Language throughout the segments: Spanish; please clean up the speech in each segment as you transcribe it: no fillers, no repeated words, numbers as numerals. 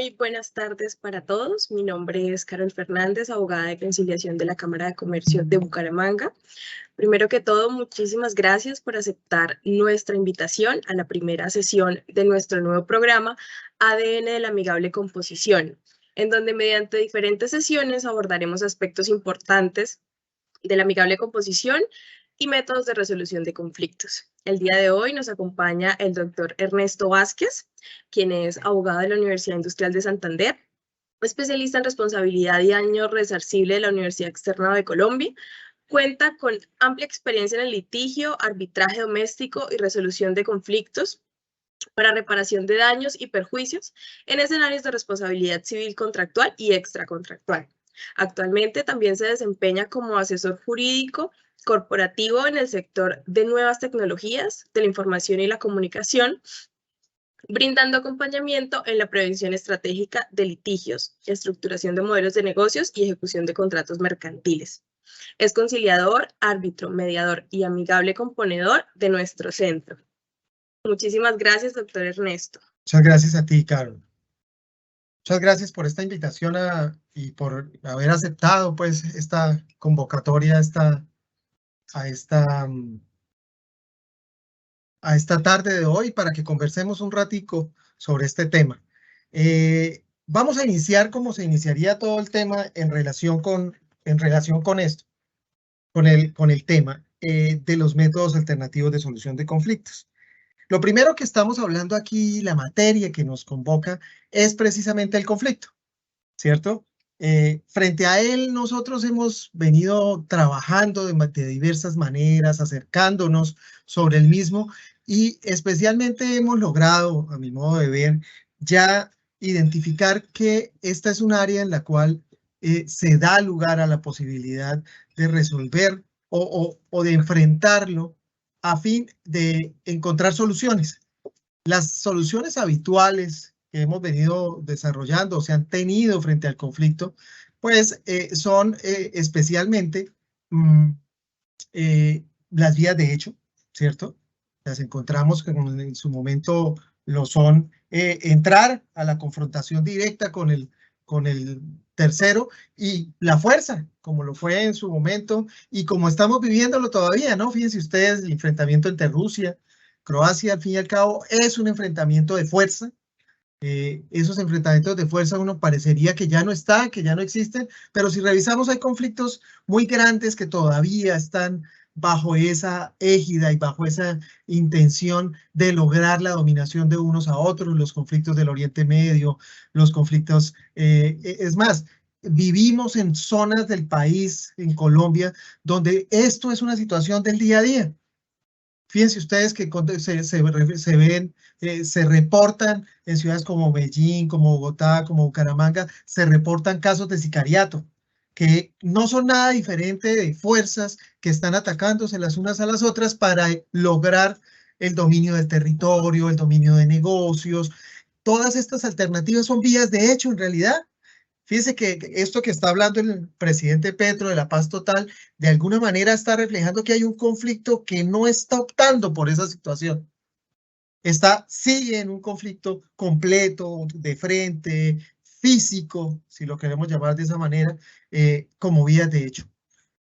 Muy buenas tardes para todos. Mi nombre es Carol Fernández, abogada de conciliación de la Cámara de Comercio de Bucaramanga. Primero que todo, muchísimas gracias por aceptar nuestra invitación a la primera sesión de nuestro nuevo programa ADN de la amigable composición, en donde mediante diferentes sesiones abordaremos aspectos importantes de la amigable composición y métodos de resolución de conflictos. El día de hoy nos acompaña el doctor Ernesto Vázquez, quien es abogado de la Universidad Industrial de Santander, especialista en responsabilidad y daño resarcible de la Universidad Externa de Colombia. Cuenta con amplia experiencia en el litigio, arbitraje doméstico y resolución de conflictos para reparación de daños y perjuicios en escenarios de responsabilidad civil contractual y extracontractual. Actualmente también se desempeña como asesor jurídico corporativo en el sector de nuevas tecnologías, de la información y la comunicación, brindando acompañamiento en la prevención estratégica de litigios, estructuración de modelos de negocios y ejecución de contratos mercantiles. Es conciliador, árbitro, mediador y amigable componedor de nuestro centro. Muchísimas gracias, doctor Ernesto. Muchas gracias a ti, Carol. Muchas gracias por esta invitación y por haber aceptado pues esta convocatoria a esta tarde de hoy para que conversemos un ratico sobre este tema. Vamos a iniciar como se iniciaría todo el tema en relación con esto, con el tema de los métodos alternativos de solución de conflictos. Lo primero que estamos hablando aquí, la materia que nos convoca, es precisamente el conflicto, ¿cierto? Frente a él, nosotros hemos venido trabajando de diversas maneras, acercándonos sobre el mismo y especialmente hemos logrado, a mi modo de ver, ya identificar que esta es un área en la cual se da lugar a la posibilidad de resolver o de enfrentarlo a fin de encontrar soluciones. Las soluciones habituales que hemos venido desarrollando o se han tenido frente al conflicto, pues son especialmente las vías de hecho, ¿cierto? Las encontramos como en su momento lo son entrar a la confrontación directa con el tercero y la fuerza, como lo fue en su momento y como estamos viviéndolo todavía, ¿no? Fíjense ustedes, el enfrentamiento entre Rusia, Croacia, al fin y al cabo, es un enfrentamiento de fuerza. Esos enfrentamientos de fuerza uno parecería que ya no están, que ya no existen, pero si revisamos hay conflictos muy grandes que todavía están bajo esa égida y bajo esa intención de lograr la dominación de unos a otros, los conflictos del Oriente Medio, los conflictos, es más, vivimos en zonas del país, en Colombia, donde esto es una situación del día a día. Fíjense ustedes que se reportan en ciudades como Medellín, como Bogotá, como Bucaramanga, se reportan casos de sicariato, que no son nada diferente de fuerzas que están atacándose las unas a las otras para lograr el dominio del territorio, el dominio de negocios. Todas estas alternativas son vías de hecho en realidad. Fíjense que esto que está hablando el presidente Petro de la paz total, de alguna manera está reflejando que hay un conflicto que no está optando por esa situación. Sigue en un conflicto completo, de frente, físico, si lo queremos llamar de esa manera, como vías de hecho.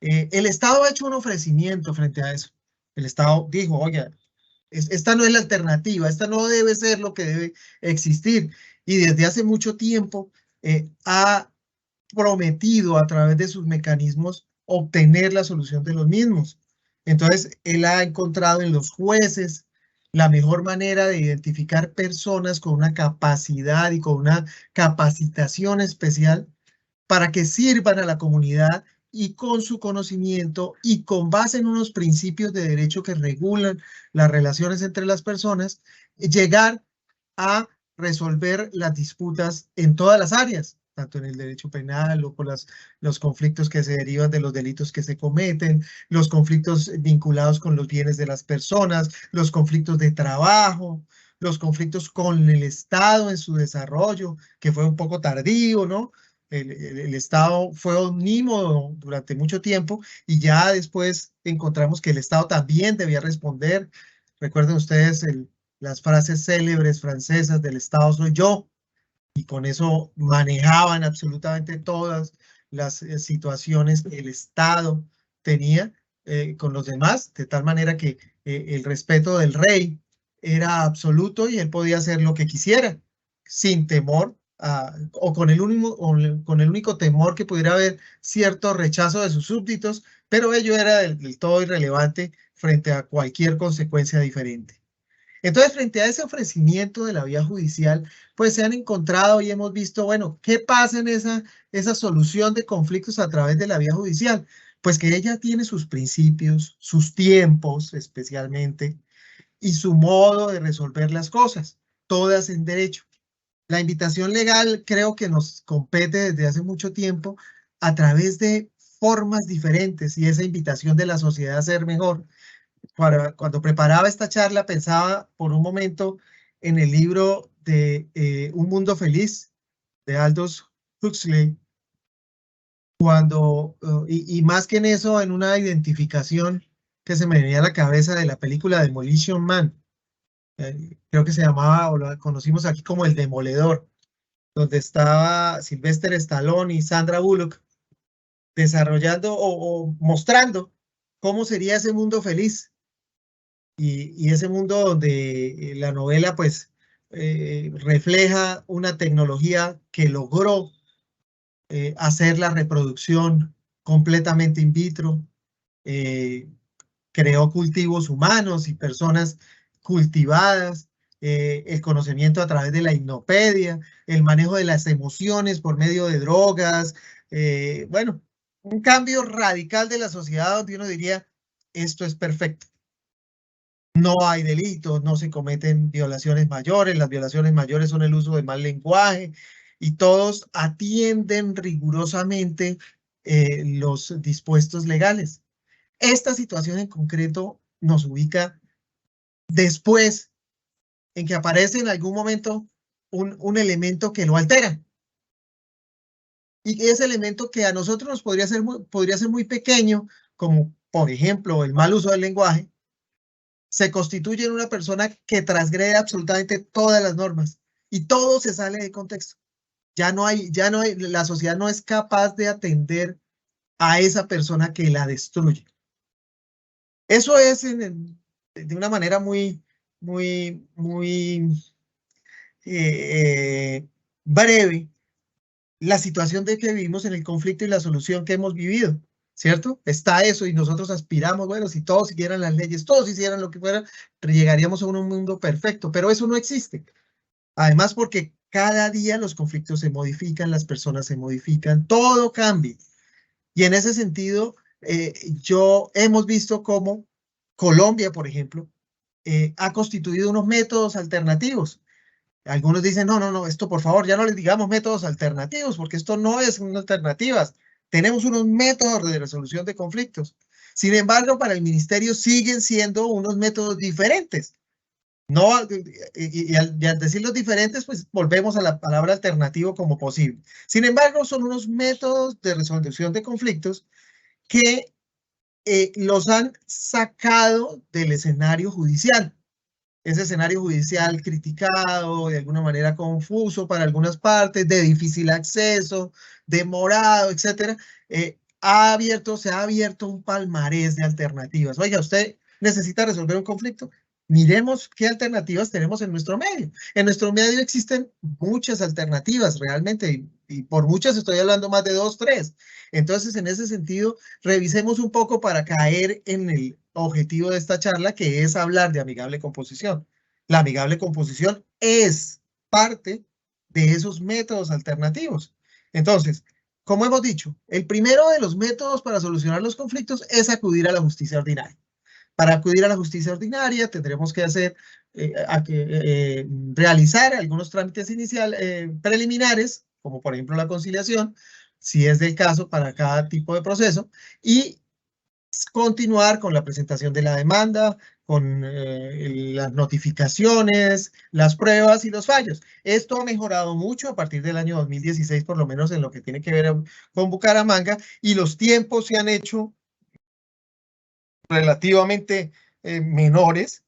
El Estado ha hecho un ofrecimiento frente a eso. El Estado dijo, oiga, esta no es la alternativa, esta no debe ser lo que debe existir. Y desde hace mucho tiempo ha prometido a través de sus mecanismos obtener la solución de los mismos. Entonces, él ha encontrado en los jueces la mejor manera de identificar personas con una capacidad y con una capacitación especial para que sirvan a la comunidad y con su conocimiento y con base en unos principios de derecho que regulan las relaciones entre las personas, llegar a resolver las disputas en todas las áreas, tanto en el derecho penal o con los conflictos que se derivan de los delitos que se cometen, los conflictos vinculados con los bienes de las personas, los conflictos de trabajo, los conflictos con el Estado en su desarrollo, que fue un poco tardío, ¿no? El Estado fue omnímodo durante mucho tiempo y ya después encontramos que el Estado también debía responder. Recuerden ustedes las frases célebres francesas del Estado soy yo. y con eso manejaban absolutamente todas las situaciones que el Estado tenía con los demás, de tal manera que el respeto del rey era absoluto y él podía hacer lo que quisiera, sin temor, o con el único temor que pudiera haber cierto rechazo de sus súbditos, pero ello era del todo irrelevante frente a cualquier consecuencia diferente. Entonces, frente a ese ofrecimiento de la vía judicial, pues se han encontrado y hemos visto, bueno, ¿qué pasa en esa solución de conflictos a través de la vía judicial? Pues que ella tiene sus principios, sus tiempos especialmente, y su modo de resolver las cosas, todas en derecho. La invitación legal creo que nos compete desde hace mucho tiempo a través de formas diferentes y esa invitación de la sociedad a ser mejor. Cuando preparaba esta charla pensaba por un momento en el libro de Un Mundo Feliz de Aldous Huxley, y más que en eso, en una identificación que se me venía a la cabeza de la película Demolition Man, creo que se llamaba, o lo conocimos aquí como El Demoledor, donde estaba Sylvester Stallone y Sandra Bullock desarrollando o mostrando cómo sería ese mundo feliz. Y ese mundo donde la novela pues refleja una tecnología que logró hacer la reproducción completamente in vitro, eh, creó cultivos humanos y personas cultivadas, el conocimiento a través de la hipnopedia, el manejo de las emociones por medio de drogas, bueno, un cambio radical de la sociedad donde uno diría, esto es perfecto. No hay delitos, no se cometen violaciones mayores, las violaciones mayores son el uso de mal lenguaje y todos atienden rigurosamente los dispuestos legales. Esta situación en concreto nos ubica después en que aparece en algún momento un elemento que lo altera. Y ese elemento que a nosotros nos podría ser muy pequeño, como por ejemplo el mal uso del lenguaje, se constituye en una persona que transgrede absolutamente todas las normas y todo se sale de contexto. La sociedad no es capaz de atender a esa persona que la destruye. Eso es de una manera muy breve la situación de que vivimos en el conflicto y la solución que hemos vivido. ¿Cierto? Está eso y nosotros aspiramos, bueno, si todos siguieran las leyes, todos hicieran lo que fuera, llegaríamos a un mundo perfecto, pero eso no existe. Además, porque cada día los conflictos se modifican, las personas se modifican, todo cambia. Y en ese sentido, hemos visto cómo Colombia, por ejemplo, ha constituido unos métodos alternativos. Algunos dicen, no, no, no, esto por favor, ya no les digamos métodos alternativos, porque esto no es una alternativa. Tenemos unos métodos de resolución de conflictos. Sin embargo, para el ministerio siguen siendo unos métodos diferentes. No, y al decirlos diferentes, pues volvemos a la palabra alternativo como posible. Sin embargo, son unos métodos de resolución de conflictos que los han sacado del escenario judicial. Ese escenario judicial criticado, de alguna manera confuso para algunas partes, de difícil acceso, demorado, etcétera, se ha abierto un palmarés de alternativas. Oiga, usted necesita resolver un conflicto. Miremos qué alternativas tenemos en nuestro medio. En nuestro medio existen muchas alternativas realmente, y por muchas estoy hablando más de 2, 3. Entonces, en ese sentido, revisemos un poco para caer en el objetivo de esta charla, que es hablar de amigable composición. La amigable composición es parte de esos métodos alternativos. Entonces, como hemos dicho, el primero de los métodos para solucionar los conflictos es acudir a la justicia ordinaria. Para acudir a la justicia ordinaria tendremos que realizar algunos trámites preliminares, como por ejemplo la conciliación, si es del caso para cada tipo de proceso, y continuar con la presentación de la demanda, con las notificaciones, las pruebas y los fallos. Esto ha mejorado mucho a partir del año 2016, por lo menos en lo que tiene que ver con Bucaramanga, y los tiempos se han hecho relativamente menores.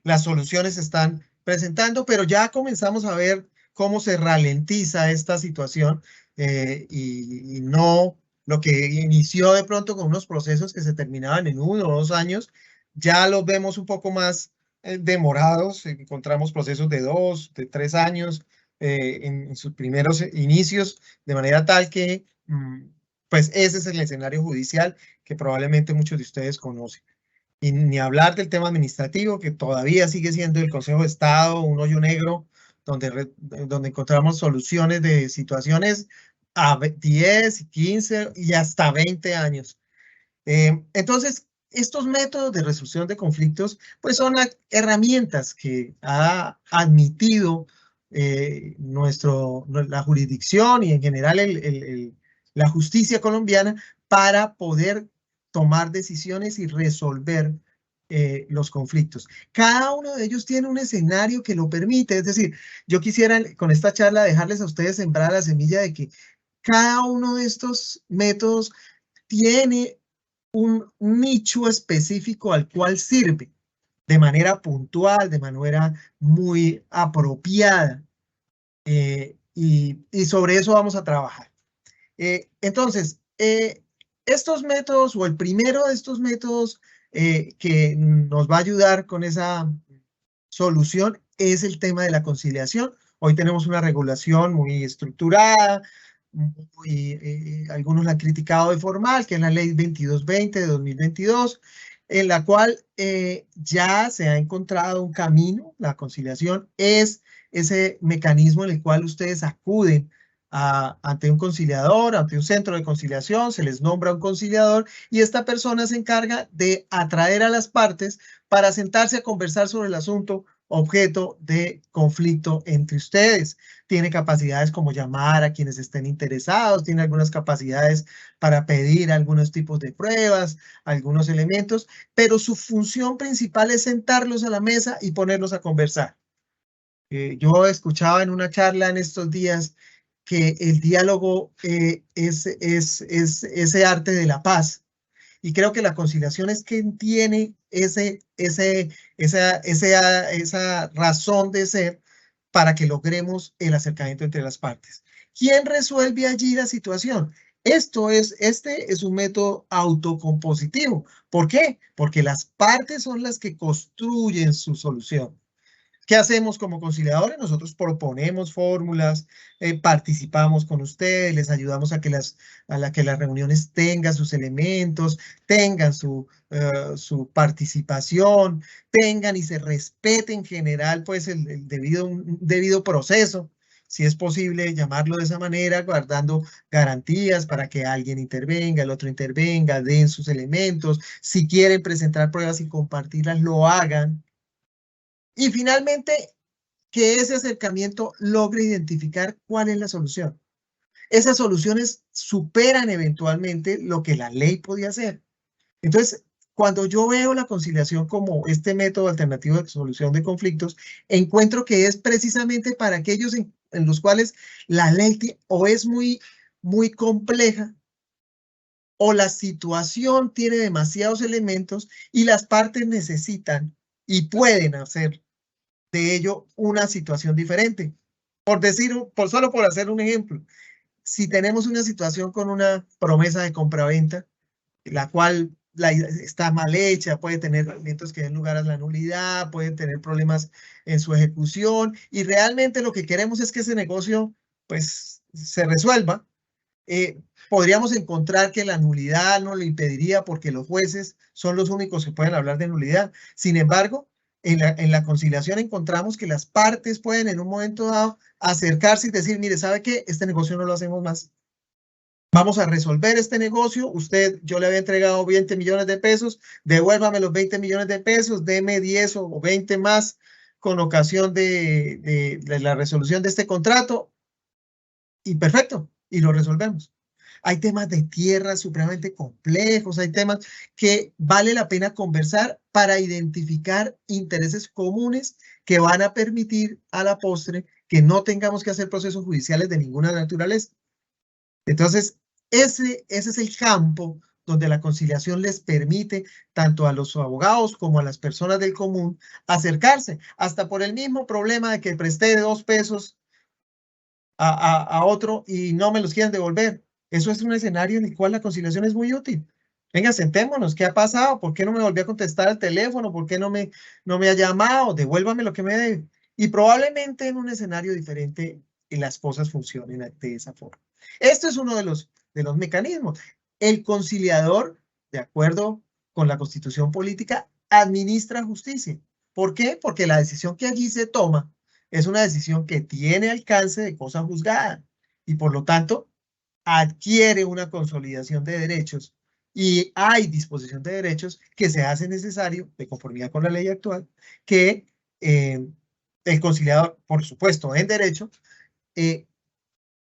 Las soluciones se están presentando, pero ya comenzamos a ver cómo se ralentiza esta situación y no lo que inició de pronto con unos procesos que se terminaban en 1 o 2 años, ya los vemos un poco más demorados. Encontramos procesos de 2, de 3 años en sus primeros inicios, de manera tal que pues ese es el escenario judicial que probablemente muchos de ustedes conocen. Y ni hablar del tema administrativo, que todavía sigue siendo el Consejo de Estado un hoyo negro, donde encontramos soluciones de situaciones a 10, 15 y hasta 20 años. Entonces, estos métodos de resolución de conflictos, pues son herramientas que ha admitido la jurisdicción y en general la justicia colombiana para poder tomar decisiones y resolver los conflictos. Cada uno de ellos tiene un escenario que lo permite. Es decir, yo quisiera con esta charla dejarles a ustedes sembrar la semilla de que cada uno de estos métodos tiene un nicho específico al cual sirve de manera puntual, de manera muy apropiada. Y sobre eso vamos a trabajar. Entonces, estos métodos o el primero de estos métodos que nos va a ayudar con esa solución es el tema de la conciliación. Hoy tenemos una regulación muy estructurada, algunos la han criticado de formal, que es la ley 2220 de 2022, en la cual ya se ha encontrado un camino. La conciliación es ese mecanismo en el cual ustedes acuden ante un conciliador, ante un centro de conciliación, se les nombra un conciliador y esta persona se encarga de atraer a las partes para sentarse a conversar sobre el asunto objeto de conflicto entre ustedes. Tiene capacidades como llamar a quienes estén interesados, tiene algunas capacidades para pedir algunos tipos de pruebas, algunos elementos, pero su función principal es sentarlos a la mesa y ponerlos a conversar. Yo escuchaba en una charla en estos días que el diálogo es ese arte de la paz. Y creo que la conciliación es quien tiene esa razón de ser para que logremos el acercamiento entre las partes. ¿Quién resuelve allí la situación? Este es un método autocompositivo. ¿Por qué? Porque las partes son las que construyen su solución. ¿Qué hacemos como conciliadores? Nosotros proponemos fórmulas, participamos con ustedes, les ayudamos a que las reuniones tengan sus elementos, tengan su participación, tengan y se respete en general pues un debido proceso, si es posible llamarlo de esa manera, guardando garantías para que alguien intervenga, el otro intervenga, den sus elementos, si quieren presentar pruebas y compartirlas, lo hagan. Y finalmente, que ese acercamiento logre identificar cuál es la solución. Esas soluciones superan eventualmente lo que la ley podía hacer. Entonces, cuando yo veo la conciliación como este método alternativo de solución de conflictos, encuentro que es precisamente para aquellos en los cuales la ley o es muy compleja o la situación tiene demasiados elementos y las partes necesitan y pueden hacer de ello una situación diferente. Solo por hacer un ejemplo, si tenemos una situación con una promesa de compraventa, la cual está mal hecha, puede tener elementos que den lugar a la nulidad, puede tener problemas en su ejecución, y realmente lo que queremos es que ese negocio pues se resuelva. Podríamos encontrar que la nulidad no lo impediría porque los jueces son los únicos que pueden hablar de nulidad. Sin embargo, en la conciliación encontramos que las partes pueden en un momento dado acercarse y decir, mire, ¿sabe qué? Este negocio no lo hacemos más. Vamos a resolver este negocio. Yo le había entregado 20 millones de pesos, devuélvame los 20 millones de pesos, deme 10 o 20 más con ocasión de la resolución de este contrato. Y perfecto, y lo resolvemos. Hay temas de tierra supremamente complejos, hay temas que vale la pena conversar para identificar intereses comunes que van a permitir a la postre que no tengamos que hacer procesos judiciales de ninguna naturaleza. Entonces, ese es el campo donde la conciliación les permite tanto a los abogados como a las personas del común acercarse, hasta por el mismo problema de que presté 2 pesos a otro y no me los quieran devolver. Eso es un escenario en el cual la conciliación es muy útil. Venga, sentémonos, ¿qué ha pasado? ¿Por qué no me volvió a contestar el teléfono? ¿Por qué no me ha llamado? Devuélvame lo que me debe. Y probablemente en un escenario diferente las cosas funcionen de esa forma. Esto es uno de los mecanismos. El conciliador, de acuerdo con la Constitución política, administra justicia. ¿Por qué? Porque la decisión que allí se toma es una decisión que tiene alcance de cosa juzgada y por lo tanto adquiere una consolidación de derechos y hay disposición de derechos que se hace necesario, de conformidad con la ley actual, que el conciliador, por supuesto, en derecho, eh,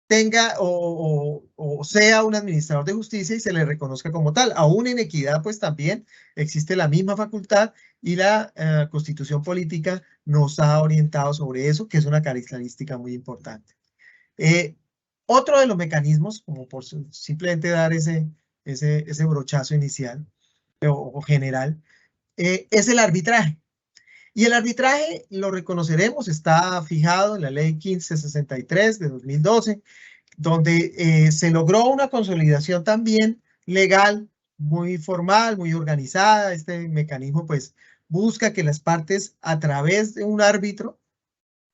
tenga o sea un administrador de justicia y se le reconozca como tal. Aún en equidad, pues también existe la misma facultad y la Constitución política nos ha orientado sobre eso, que es una característica muy importante. Otro de los mecanismos, como por simplemente dar ese brochazo inicial o general, es el arbitraje. Y el arbitraje, lo reconoceremos, está fijado en la ley 1563 de 2012, donde se logró una consolidación también legal, muy formal, muy organizada. Este mecanismo pues busca que las partes a través de un árbitro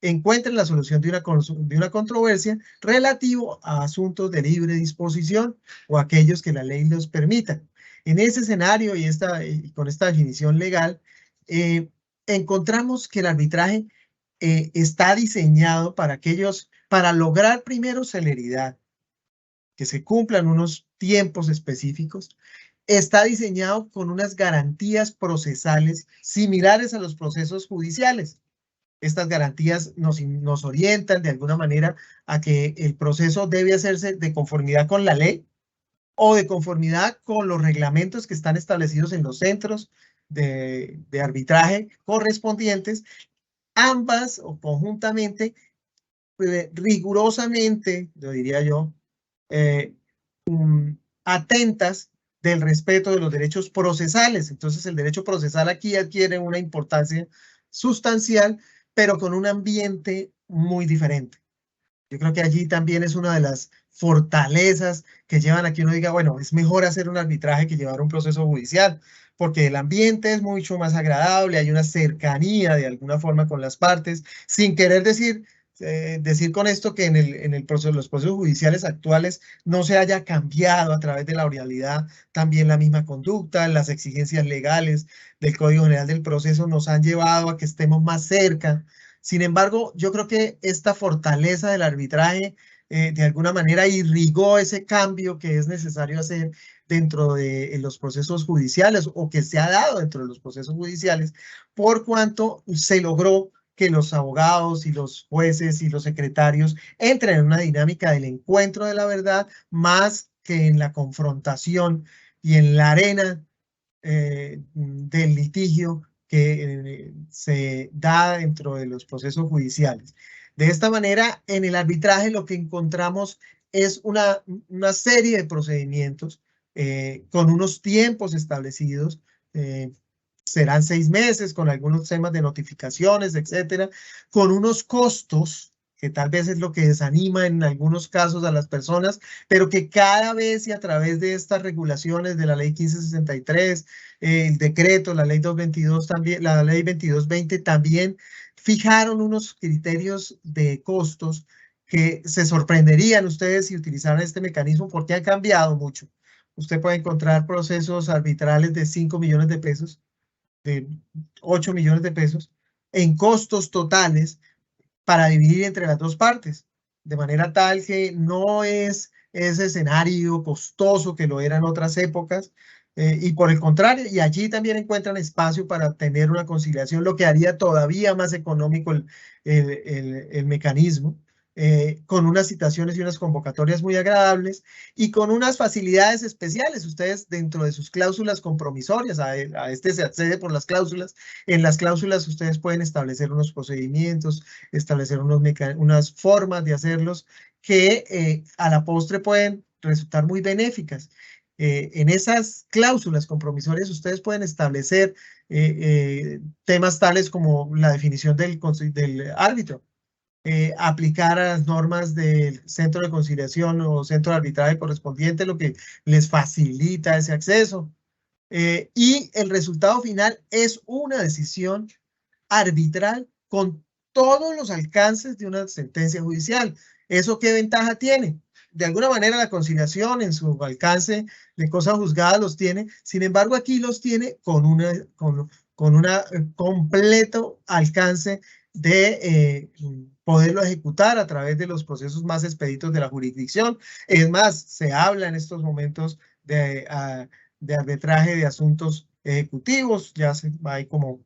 encuentren la solución de una controversia relativo a asuntos de libre disposición o aquellos que la ley los permita. En ese escenario y con esta definición legal, encontramos que el arbitraje está diseñado para lograr primero celeridad, que se cumplan unos tiempos específicos. Está diseñado con unas garantías procesales similares a los procesos judiciales. Estas garantías nos orientan de alguna manera a que el proceso debe hacerse de conformidad con la ley o de conformidad con los reglamentos que están establecidos en los centros de arbitraje correspondientes, ambas o conjuntamente, rigurosamente, lo diría yo, eh, atentas del respeto de los derechos procesales. Entonces el derecho procesal aquí adquiere una importancia sustancial, pero con un ambiente muy diferente. Yo creo que allí también es una de las fortalezas que llevan a que uno diga, bueno, es mejor hacer un arbitraje que llevar un proceso judicial, porque el ambiente es mucho más agradable, hay una cercanía de alguna forma con las partes, sin querer decir con esto que en el proceso, los procesos judiciales actuales no se haya cambiado a través de la oralidad también la misma conducta, las exigencias legales del Código General del Proceso nos han llevado a que estemos más cerca. Sin embargo, yo creo que esta fortaleza del arbitraje de alguna manera irrigó ese cambio que es necesario hacer dentro de los procesos judiciales o que se ha dado dentro de los procesos judiciales, por cuanto se logró que los abogados y los jueces y los secretarios entren en una dinámica del encuentro de la verdad más que en la confrontación y en la arena del litigio que se da dentro de los procesos judiciales. De esta manera, en el arbitraje lo que encontramos es una serie de procedimientos con unos tiempos establecidos. Serán 6 meses con algunos temas de notificaciones, etcétera, con unos costos que tal vez es lo que desanima en algunos casos a las personas, pero que cada vez y a través de estas regulaciones de la ley 1563, el decreto, la ley 222 también, la ley 2220 también fijaron unos criterios de costos que se sorprenderían ustedes si utilizaran este mecanismo porque han cambiado mucho. Usted puede encontrar procesos arbitrales de 5 millones de pesos, de 8 millones de pesos, en costos totales para dividir entre las dos partes, de manera tal que no es ese escenario costoso que lo era en otras épocas, y por el contrario, y allí también encuentran espacio para tener una conciliación, lo que haría todavía más económico el mecanismo, con unas citaciones y unas convocatorias muy agradables y con unas facilidades especiales. Ustedes dentro de sus cláusulas compromisorias, a este se accede por las cláusulas, en las cláusulas ustedes pueden establecer unos procedimientos, establecer unas formas de hacerlos que a la postre pueden resultar muy benéficas. En esas cláusulas compromisorias ustedes pueden establecer temas tales como la definición del árbitro. aplicar a las normas del centro de conciliación o centro de arbitraje correspondiente, lo que les facilita ese acceso. Y el resultado final es una decisión arbitral con todos los alcances de una sentencia judicial. ¿Eso qué ventaja tiene? De alguna manera la conciliación en su alcance de cosas juzgadas los tiene, sin embargo aquí los tiene con una completo alcance de poderlo ejecutar a través de los procesos más expeditos de la jurisdicción. Es más, se habla en estos momentos de arbitraje de asuntos ejecutivos, ya hay como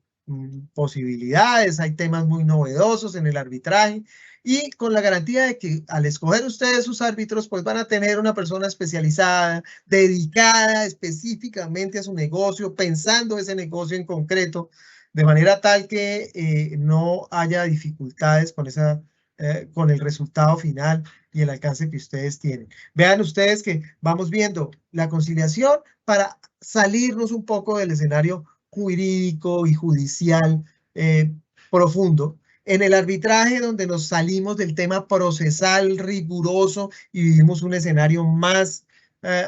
posibilidades, hay temas muy novedosos en el arbitraje y con la garantía de que al escoger ustedes sus árbitros, pues van a tener una persona especializada, dedicada específicamente a su negocio, pensando ese negocio en concreto, de manera tal que no haya dificultades con el resultado final y el alcance que ustedes tienen. Vean ustedes que vamos viendo la conciliación para salirnos un poco del escenario jurídico y judicial profundo. En el arbitraje, donde nos salimos del tema procesal riguroso y vivimos un escenario más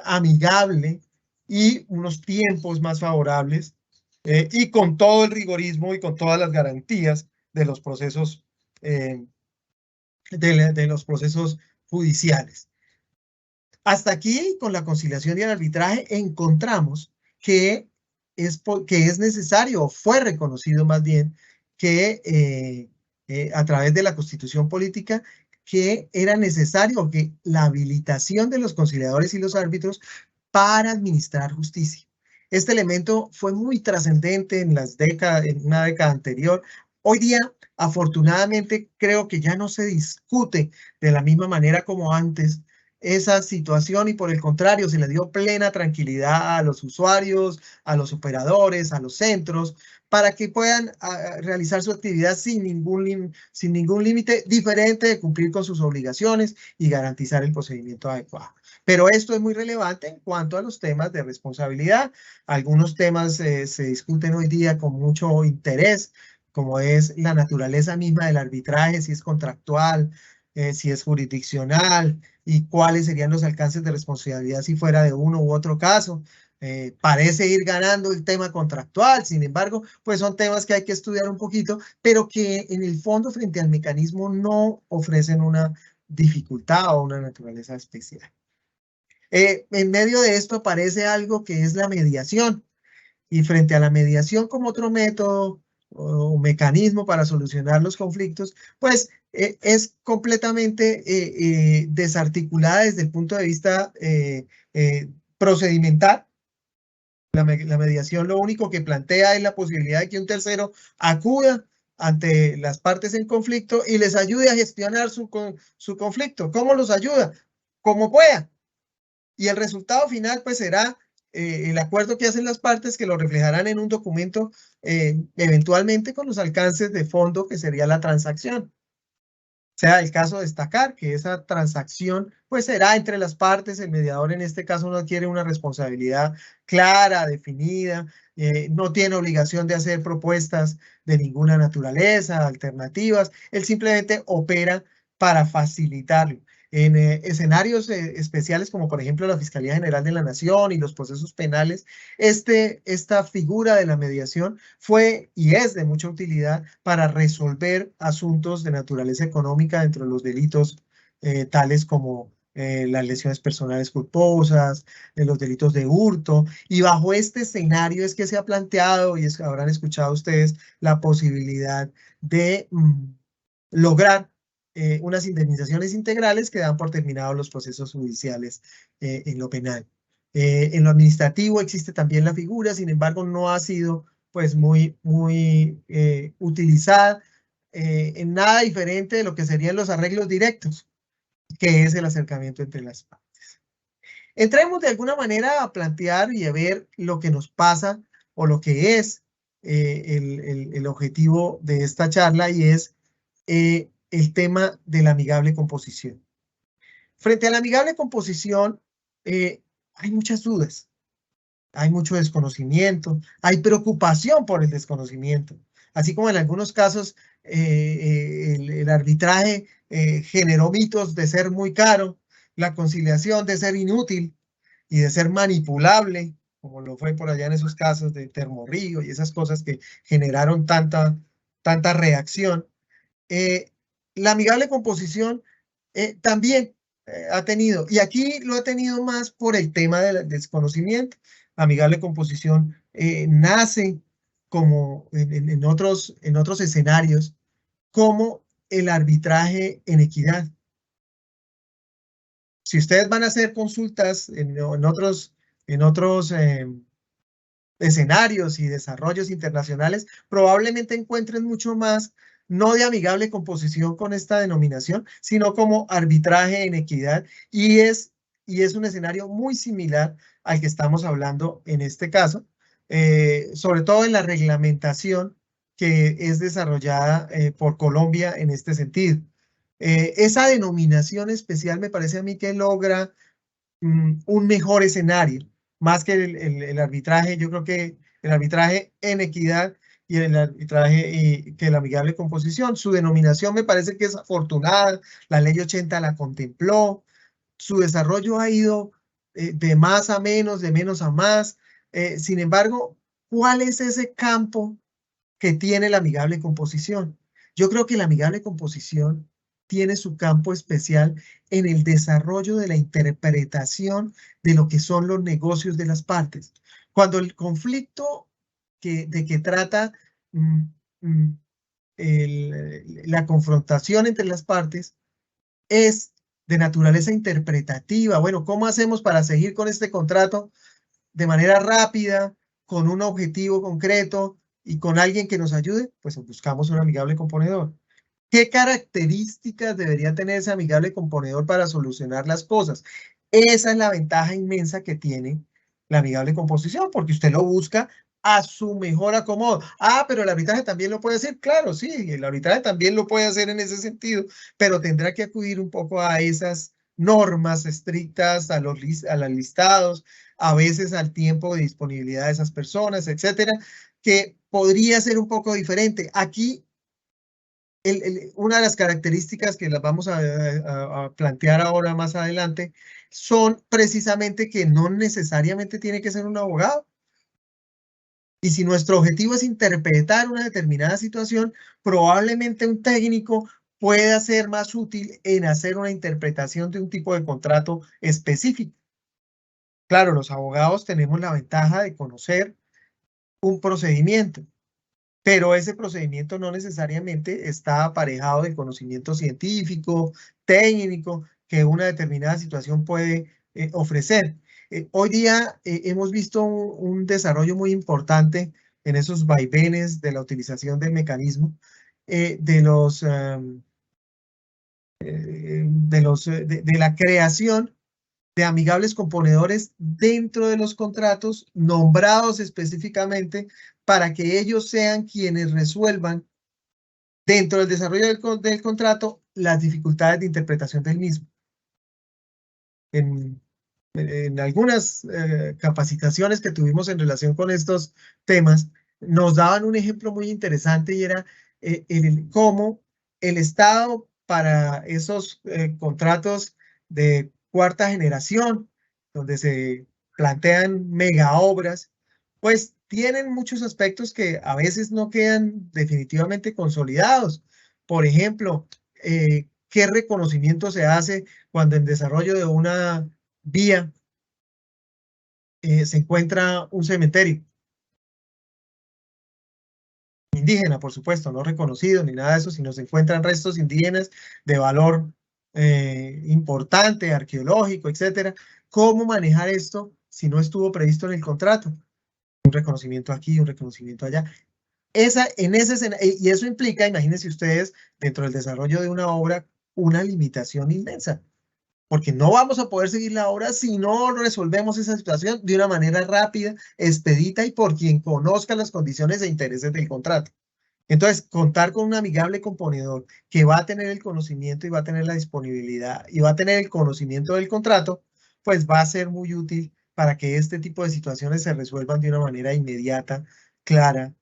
amigable y unos tiempos más favorables, y con todo el rigorismo y con todas las garantías de los procesos, de los procesos judiciales. Hasta aquí, con la conciliación y el arbitraje, encontramos que es necesario, o fue reconocido más bien, que a través de la Constitución Política, que era necesario que la habilitación de los conciliadores y los árbitros para administrar justicia. Este elemento fue muy trascendente en una década anterior. Hoy día, afortunadamente, creo que ya no se discute de la misma manera como antes esa situación y por el contrario se le dio plena tranquilidad a los usuarios, a los operadores, a los centros, para que puedan realizar su actividad sin ningún límite, diferente de cumplir con sus obligaciones y garantizar el procedimiento adecuado. Pero esto es muy relevante en cuanto a los temas de responsabilidad. Algunos temas se discuten hoy día con mucho interés, como es la naturaleza misma del arbitraje, si es contractual, si es jurisdiccional, y cuáles serían los alcances de responsabilidad si fuera de uno u otro caso. Parece ir ganando el tema contractual, sin embargo, pues son temas que hay que estudiar un poquito, pero que en el fondo frente al mecanismo no ofrecen una dificultad o una naturaleza especial. En medio de esto aparece algo que es la mediación, y frente a la mediación como otro método o mecanismo para solucionar los conflictos, pues es completamente desarticulada desde el punto de vista procedimental. La mediación lo único que plantea es la posibilidad de que un tercero acuda ante las partes en conflicto y les ayude a gestionar su conflicto. ¿Cómo los ayuda? Como pueda. Y el resultado final pues será el acuerdo que hacen las partes, que lo reflejarán en un documento eventualmente con los alcances de fondo que sería la transacción. Sea el caso destacar que esa transacción pues será entre las partes. El mediador en este caso no adquiere una responsabilidad clara, definida, no tiene obligación de hacer propuestas de ninguna naturaleza, alternativas. Él simplemente opera para facilitarlo. En escenarios especiales como por ejemplo la Fiscalía General de la Nación y los procesos penales, esta figura de la mediación fue y es de mucha utilidad para resolver asuntos de naturaleza económica dentro de los delitos tales como las lesiones personales culposas, los delitos de hurto, y bajo este escenario es que se ha planteado, y habrán escuchado ustedes, la posibilidad de lograr unas indemnizaciones integrales que dan por terminados los procesos judiciales en lo penal. En lo administrativo existe también la figura, sin embargo no ha sido pues muy utilizada en nada diferente de lo que serían los arreglos directos, que es el acercamiento entre las partes. Entremos de alguna manera a plantear y a ver lo que nos pasa o lo que es el objetivo de esta charla, y es el tema de la amigable composición. Frente a la amigable composición hay muchas dudas, hay mucho desconocimiento, hay preocupación por el desconocimiento. Así como en algunos casos el arbitraje generó mitos de ser muy caro, la conciliación de ser inútil y de ser manipulable, como lo fue por allá en esos casos de Termorrío y esas cosas que generaron tanta reacción. La amigable composición también ha tenido, y aquí lo ha tenido más por el tema del desconocimiento. La amigable composición nace como en otros escenarios, como el arbitraje en equidad. Si ustedes van a hacer consultas en otros escenarios y desarrollos internacionales, probablemente encuentren mucho más, no de amigable composición con esta denominación, sino como arbitraje en equidad, y es un escenario muy similar al que estamos hablando en este caso, sobre todo en la reglamentación que es desarrollada por Colombia en este sentido. Esa denominación especial me parece a mí que logra un mejor escenario, más que el arbitraje. Yo creo que el arbitraje en equidad y el arbitraje que el amigable composición, su denominación me parece que es afortunada, la ley 80 la contempló, su desarrollo ha ido de más a menos, de menos a más. Sin embargo, ¿cuál es ese campo que tiene la amigable composición? Yo creo que la amigable composición tiene su campo especial en el desarrollo de la interpretación de lo que son los negocios de las partes. Cuando el conflicto de que trata mm, mm, la confrontación entre las partes es de naturaleza interpretativa. Bueno, ¿cómo hacemos para seguir con este contrato de manera rápida, con un objetivo concreto y con alguien que nos ayude? Pues buscamos un amigable componedor. ¿Qué características debería tener ese amigable componedor para solucionar las cosas? Esa es la ventaja inmensa que tiene la amigable composición, porque usted lo busca a su mejor acomodo. Ah, pero el arbitraje también lo puede hacer. Claro, sí, el arbitraje también lo puede hacer en ese sentido, pero tendrá que acudir un poco a esas normas estrictas, a los listados, a veces al tiempo de disponibilidad de esas personas, etcétera, que podría ser un poco diferente. Aquí una de las características que las vamos a plantear ahora más adelante son precisamente que no necesariamente tiene que ser un abogado. Y si nuestro objetivo es interpretar una determinada situación, probablemente un técnico pueda ser más útil en hacer una interpretación de un tipo de contrato específico. Claro, los abogados tenemos la ventaja de conocer un procedimiento, pero ese procedimiento no necesariamente está aparejado del conocimiento científico, técnico, que una determinada situación puede ofrecer. Hoy día hemos visto un desarrollo muy importante en esos vaivenes de la utilización del mecanismo, de la creación de amigables componedores dentro de los contratos, nombrados específicamente para que ellos sean quienes resuelvan dentro del desarrollo del contrato las dificultades de interpretación del mismo. En algunas capacitaciones que tuvimos en relación con estos temas, nos daban un ejemplo muy interesante, y era cómo el Estado, para esos contratos de cuarta generación, donde se plantean mega obras, pues tienen muchos aspectos que a veces no quedan definitivamente consolidados. Por ejemplo, ¿qué reconocimiento se hace cuando en desarrollo de una vía se encuentra un cementerio? Indígena, por supuesto, no reconocido ni nada de eso, sino se encuentran restos indígenas de valor importante, arqueológico, etcétera. ¿Cómo manejar esto si no estuvo previsto en el contrato? Un reconocimiento aquí, un reconocimiento allá. Y eso implica, imagínense ustedes, dentro del desarrollo de una obra, una limitación inmensa, porque no vamos a poder seguir la obra si no resolvemos esa situación de una manera rápida, expedita y por quien conozca las condiciones e intereses del contrato. Entonces, contar con un amigable componedor que va a tener el conocimiento y va a tener la disponibilidad y va a tener el conocimiento del contrato, pues va a ser muy útil para que este tipo de situaciones se resuelvan de una manera inmediata, clara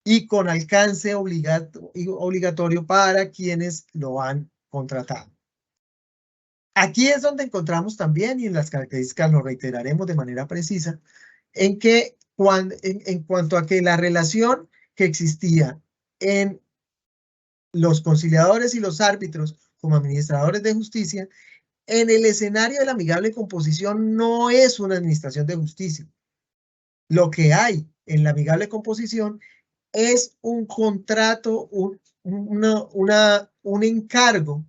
y con alcance obligatorio para quienes lo han contratado. Aquí es donde encontramos también, y en las características lo reiteraremos de manera precisa, en que en cuanto a que la relación que existía en los conciliadores y los árbitros como administradores de justicia, en el escenario de la amigable composición no es una administración de justicia. Lo que hay en la amigable composición es un contrato, un encargo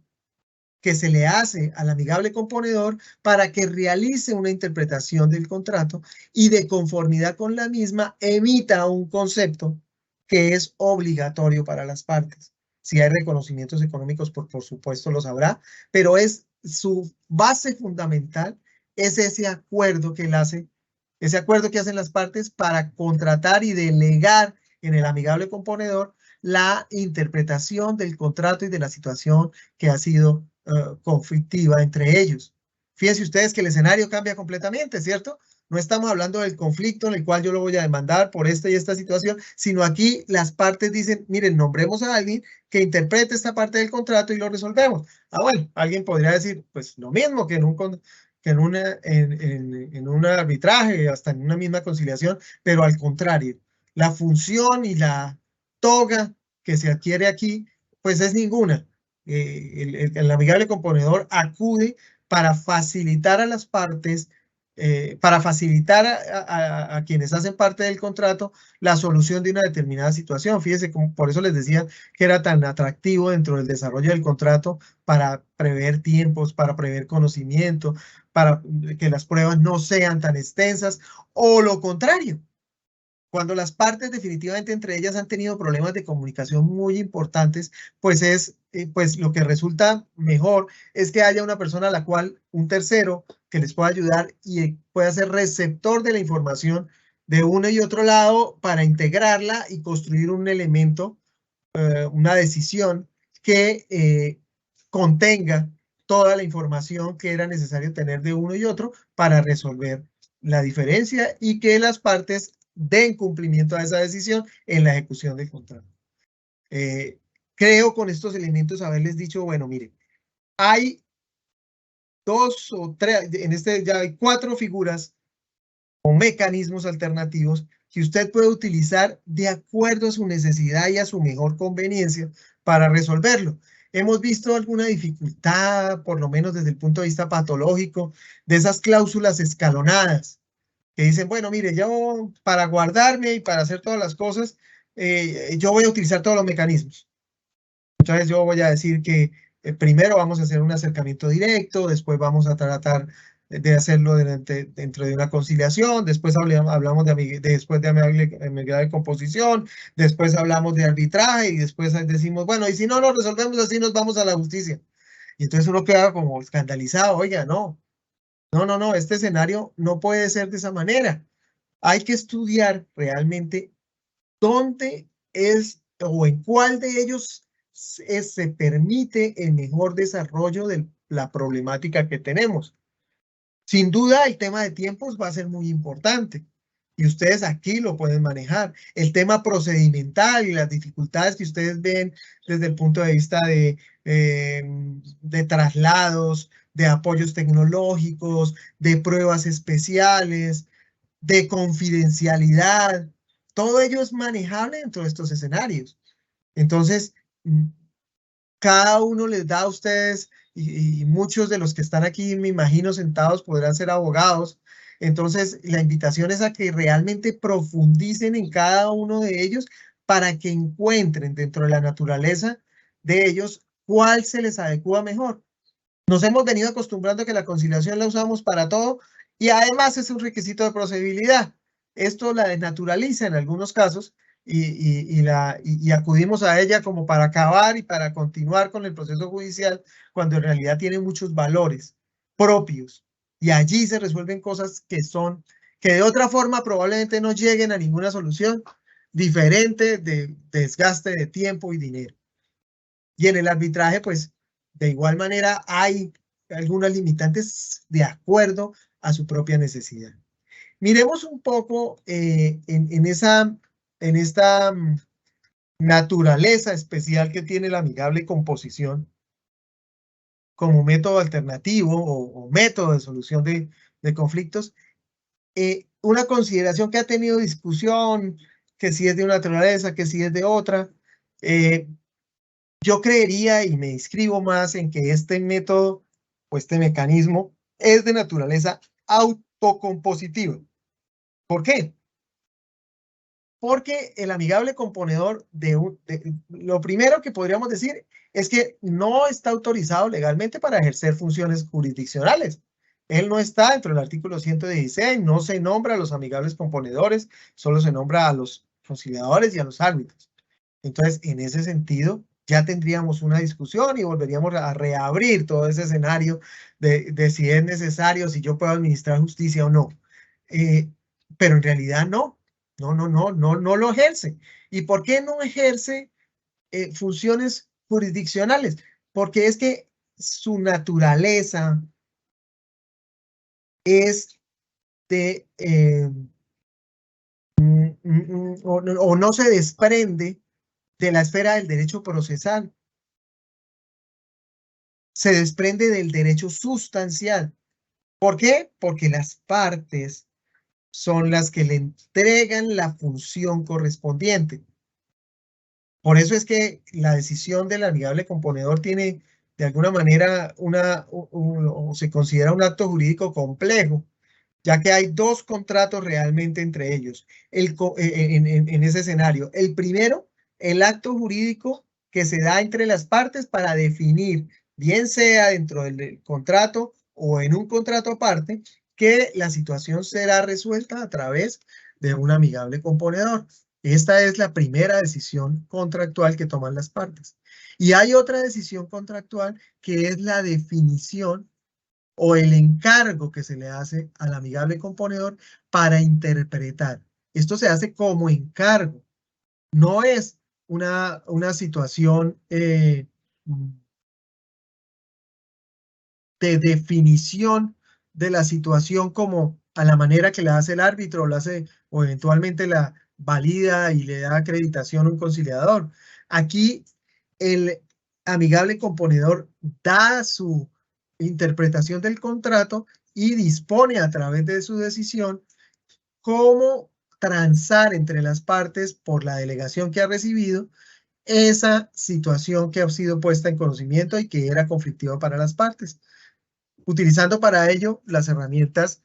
que se le hace al amigable componedor para que realice una interpretación del contrato y de conformidad con la misma emita un concepto que es obligatorio para las partes. Si hay reconocimientos económicos, por supuesto los habrá, pero es su base fundamental es ese acuerdo que él hace, ese acuerdo que hacen las partes para contratar y delegar en el amigable componedor la interpretación del contrato y de la situación que ha sido conflictiva entre ellos. Fíjense ustedes que el escenario cambia completamente, ¿cierto? No estamos hablando del conflicto en el cual yo lo voy a demandar por esta y esta situación, sino aquí las partes dicen, miren, nombremos a alguien que interprete esta parte del contrato y lo resolvemos. Ah, bueno, alguien podría decir, pues lo mismo que en un arbitraje, hasta en una misma conciliación, pero al contrario, la función y la toga que se adquiere aquí, pues es ninguna. El amigable componedor acude para facilitar a las partes, para facilitar a quienes hacen parte del contrato la solución de una determinada situación. Fíjense, por eso les decía que era tan atractivo dentro del desarrollo del contrato para prever tiempos, para prever conocimiento, para que las pruebas no sean tan extensas, o lo contrario. Cuando las partes definitivamente entre ellas han tenido problemas de comunicación muy importantes, pues lo que resulta mejor es que haya una persona a la cual, un tercero, que les pueda ayudar y pueda ser receptor de la información de uno y otro lado para integrarla y construir un elemento, una decisión que contenga toda la información que era necesario tener de uno y otro para resolver la diferencia y que las partes den cumplimiento a esa decisión en la ejecución del contrato. Creo con estos elementos haberles dicho, bueno, miren, hay dos o tres, ya hay 4 figuras o mecanismos alternativos que usted puede utilizar de acuerdo a su necesidad y a su mejor conveniencia para resolverlo. Hemos visto alguna dificultad, por lo menos desde el punto de vista patológico, de esas cláusulas escalonadas que dicen, bueno, mire, yo para guardarme y para hacer todas las cosas, yo voy a utilizar todos los mecanismos. Entonces yo voy a decir que primero vamos a hacer un acercamiento directo, después vamos a tratar de hacerlo dentro de una conciliación, después hablamos después de amigable composición, después hablamos de arbitraje y después decimos, bueno, y si no lo resolvemos así, nos vamos a la justicia. Y entonces uno queda como escandalizado, oiga, no, este escenario no puede ser de esa manera. Hay que estudiar realmente dónde es o en cuál de ellos se permite el mejor desarrollo de la problemática que tenemos. Sin duda, el tema de tiempos va a ser muy importante y ustedes aquí lo pueden manejar. El tema procedimental y las dificultades que ustedes ven desde el punto de vista de traslados, de apoyos tecnológicos, de pruebas especiales, de confidencialidad, todo ello es manejable dentro de estos escenarios. Entonces, cada uno les da a ustedes, y muchos de los que están aquí, me imagino, sentados, podrán ser abogados. Entonces, la invitación es a que realmente profundicen en cada uno de ellos para que encuentren dentro de la naturaleza de ellos cuál se les adecua mejor. Nos hemos venido acostumbrando a que la conciliación la usamos para todo y además es un requisito de procedibilidad. Esto la desnaturaliza en algunos casos y acudimos a ella como para acabar y para continuar con el proceso judicial cuando en realidad tiene muchos valores propios y allí se resuelven cosas que de otra forma probablemente no lleguen a ninguna solución diferente de desgaste de tiempo y dinero. Y en el arbitraje, pues, de igual manera hay algunas limitantes de acuerdo a su propia necesidad. Miremos un poco en esta naturaleza especial que tiene la amigable composición como método alternativo o método de solución de conflictos, una consideración que ha tenido discusión, que si es de una naturaleza, que si es de otra, yo creería y me inscribo más en que este método o este mecanismo es de naturaleza autocompositiva. ¿Por qué? Porque el amigable componedor lo primero que podríamos decir es que no está autorizado legalmente para ejercer funciones jurisdiccionales. Él no está dentro del artículo 116, no se nombra a los amigables componedores, solo se nombra a los conciliadores y a los árbitros. Entonces, en ese sentido, ya tendríamos una discusión y volveríamos a reabrir todo ese escenario de si es necesario, si yo puedo administrar justicia o no. Pero en realidad no. No lo ejerce. ¿Y por qué no ejerce funciones jurisdiccionales? Porque es que su naturaleza es de, o no se desprende de la esfera del derecho procesal. Se desprende del derecho sustancial. ¿Por qué? Porque las partes son las que le entregan la función correspondiente. Por eso es que la decisión del amigable componedor tiene de alguna manera o se considera un acto jurídico complejo, ya que hay dos contratos realmente entre ellos en ese escenario. El primero, el acto jurídico que se da entre las partes para definir, bien sea dentro del contrato o en un contrato aparte, que la situación será resuelta a través de un amigable componedor. Esta es la primera decisión contractual que toman las partes. Y hay otra decisión contractual que es la definición o el encargo que se le hace al amigable componedor para interpretar. Esto se hace como encargo. No es una situación de definición de la situación como a la manera que la hace el árbitro o eventualmente la valida y le da acreditación a un conciliador. Aquí el amigable componedor da su interpretación del contrato y dispone a través de su decisión cómo transar entre las partes por la delegación que ha recibido esa situación que ha sido puesta en conocimiento y que era conflictiva para las partes, utilizando para ello las herramientas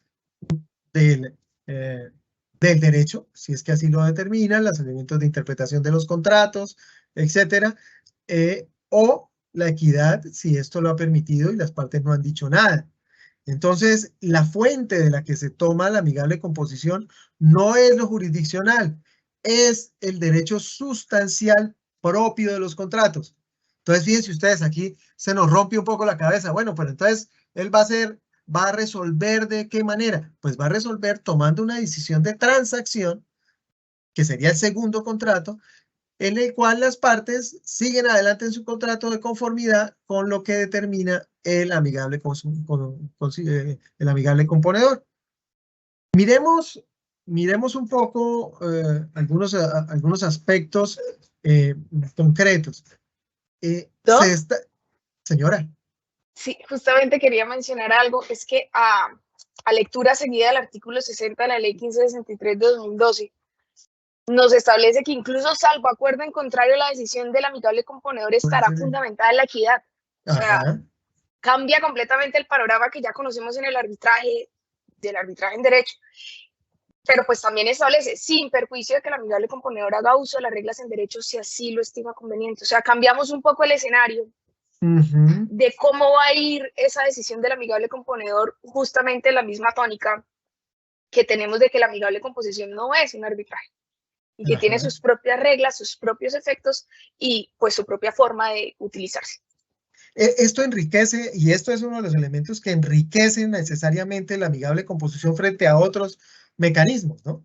del, del derecho, si es que así lo determinan, los elementos de interpretación de los contratos, etcétera, o la equidad, si esto lo ha permitido y las partes no han dicho nada. Entonces, la fuente de la que se toma la amigable composición no es lo jurisdiccional, es el derecho sustancial propio de los contratos. Entonces, fíjense ustedes, aquí se nos rompe un poco la cabeza. Bueno, pero entonces él va a resolver ¿de qué manera? Pues va a resolver tomando una decisión de transacción, que sería el segundo contrato, en el cual las partes siguen adelante en su contrato de conformidad con lo que determina el amigable componedor. Miremos un poco algunos aspectos concretos. Señora. Sí, justamente quería mencionar algo, es que a lectura seguida del artículo 60 de la Ley 1563 de 2012, nos establece que incluso salvo acuerdo en contrario la decisión del amigable componedor estará fundamentada en la equidad. O sea, cambia completamente el panorama que ya conocemos en el arbitraje, del arbitraje en derecho. Pero pues también establece, sin perjuicio de que el amigable componedor haga uso de las reglas en derecho si así lo estima conveniente. O sea, cambiamos un poco el escenario de cómo va a ir esa decisión del amigable componedor, justamente la misma tónica que tenemos de que la amigable composición no es un arbitraje y que tiene sus propias reglas, sus propios efectos y pues su propia forma de utilizarse. Esto enriquece, y esto es uno de los elementos que enriquecen necesariamente la amigable composición frente a otros mecanismos, ¿no?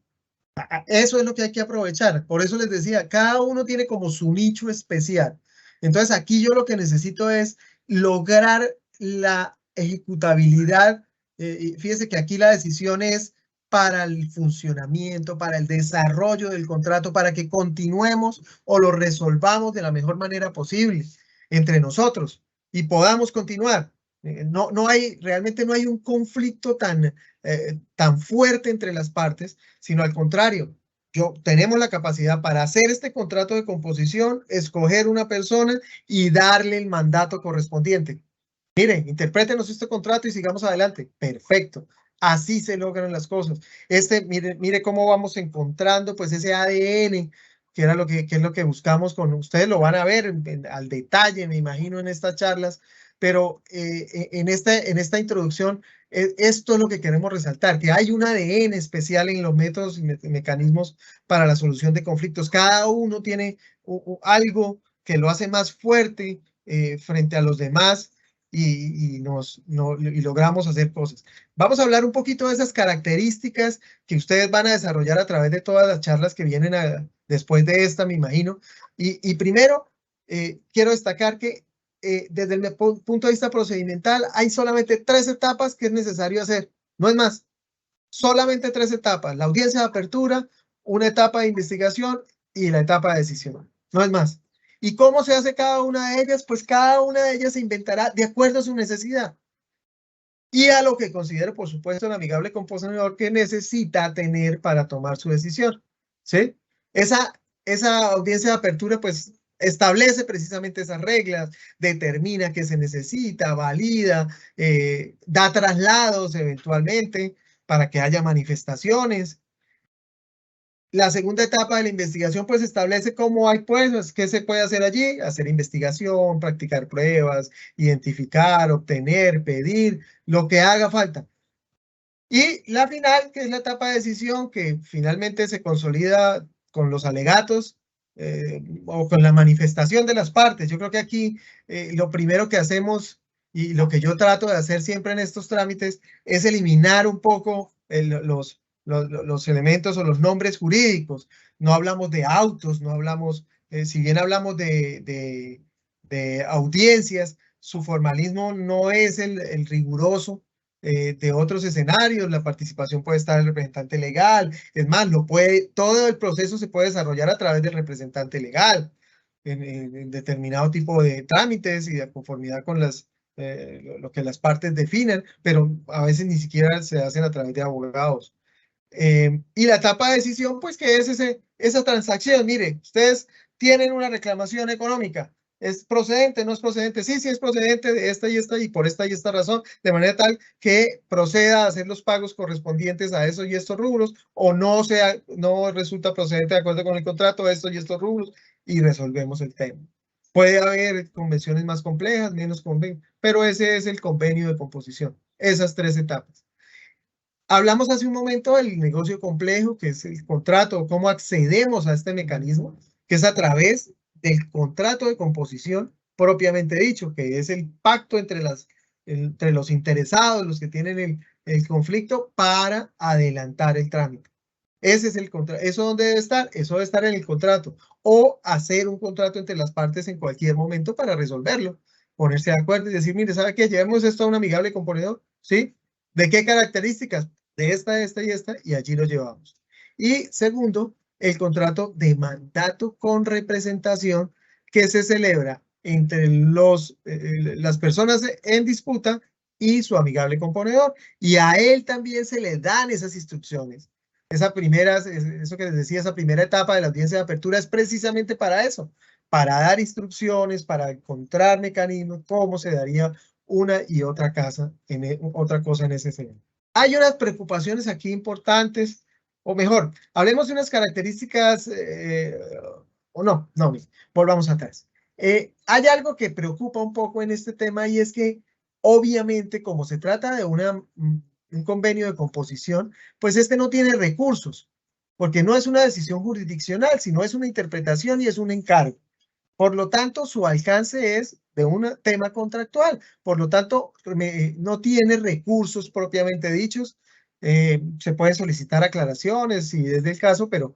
Eso es lo que hay que aprovechar. Por eso les decía, cada uno tiene como su nicho especial. Entonces aquí yo lo que necesito es lograr la ejecutabilidad. Fíjese que aquí la decisión es para el funcionamiento, para el desarrollo del contrato, para que continuemos o lo resolvamos de la mejor manera posible entre nosotros y podamos continuar. Realmente no hay un conflicto tan fuerte entre las partes, sino al contrario. Tenemos la capacidad para hacer este contrato de composición, escoger una persona y darle el mandato correspondiente. Mire, interprétenos este contrato y sigamos adelante. Perfecto. Así se logran las cosas. Mire cómo vamos encontrando pues ese ADN, que es lo que buscamos con ustedes. Lo van a ver al detalle, me imagino, en estas charlas. Pero en esta introducción, esto es lo que queremos resaltar, que hay un ADN especial en los métodos y mecanismos para la solución de conflictos. Cada uno tiene algo que lo hace más fuerte frente a los demás y logramos hacer cosas. Vamos a hablar un poquito de esas características que ustedes van a desarrollar a través de todas las charlas que vienen después de esta, me imagino. Y primero, quiero destacar que desde el punto de vista procedimental, hay solamente 3 etapas que es necesario hacer. No es más, solamente 3 etapas. La audiencia de apertura, una etapa de investigación y la etapa de decisión. No es más. ¿Y cómo se hace cada una de ellas? Pues cada una de ellas se inventará de acuerdo a su necesidad y a lo que considere, por supuesto, el amigable compositor que necesita tener para tomar su decisión. ¿Sí? Esa audiencia de apertura, pues, establece precisamente esas reglas, determina qué se necesita, valida, da traslados eventualmente para que haya manifestaciones. La segunda etapa de la investigación pues establece cómo hay pues, qué se puede hacer allí, hacer investigación, practicar pruebas, identificar, obtener, pedir, lo que haga falta. Y la final, que es la etapa de decisión, que finalmente se consolida con los alegatos o con la manifestación de las partes. Yo creo que aquí lo primero que hacemos y lo que yo trato de hacer siempre en estos trámites es eliminar un poco los elementos o los nombres jurídicos. No hablamos de autos, no hablamos, si bien hablamos de audiencias, su formalismo no es el riguroso de otros escenarios. La participación puede estar el representante legal, es más, todo el proceso se puede desarrollar a través del representante legal en determinado tipo de trámites y de conformidad con lo que las partes definen, pero a veces ni siquiera se hacen a través de abogados. Y la etapa de decisión, pues que es esa transacción. Mire, ustedes tienen una reclamación económica. ¿Es procedente? ¿No es procedente? Sí, sí es procedente de esta y esta y por esta y esta razón, de manera tal que proceda a hacer los pagos correspondientes a esos y estos rubros, o no resulta procedente de acuerdo con el contrato de estos y estos rubros, y resolvemos el tema. Puede haber convenciones más complejas, menos convenios, pero ese es el convenio de composición, esas 3 etapas. Hablamos hace un momento del negocio complejo, que es el contrato, cómo accedemos a este mecanismo, que es a través del contrato de composición propiamente dicho, que es el pacto entre los interesados, los que tienen el conflicto, para adelantar el trámite. Ese es el contrato. ¿Eso dónde debe estar? Eso debe estar en el contrato. O hacer un contrato entre las partes en cualquier momento para resolverlo. Ponerse de acuerdo y decir, mire, ¿sabe qué? Llevemos esto a un amigable componedor, ¿sí? ¿De qué características? De esta y esta, y allí lo llevamos. Y segundo, el contrato de mandato con representación que se celebra entre las personas en disputa y su amigable componedor. Y a él también se le dan esas instrucciones. Eso que les decía, esa primera etapa de la audiencia de apertura es precisamente para eso, para dar instrucciones, para encontrar mecanismos, cómo se daría una y otra cosa en ese escenario. Hay unas preocupaciones aquí importantes, o mejor, hablemos de unas características, volvamos atrás. Hay algo que preocupa un poco en este tema y es que obviamente como se trata de un convenio de composición, pues este no tiene recursos, porque no es una decisión jurisdiccional, sino es una interpretación y es un encargo. Por lo tanto, su alcance es de un tema contractual. Por lo tanto, no tiene recursos propiamente dichos. Se pueden solicitar aclaraciones si es del caso, pero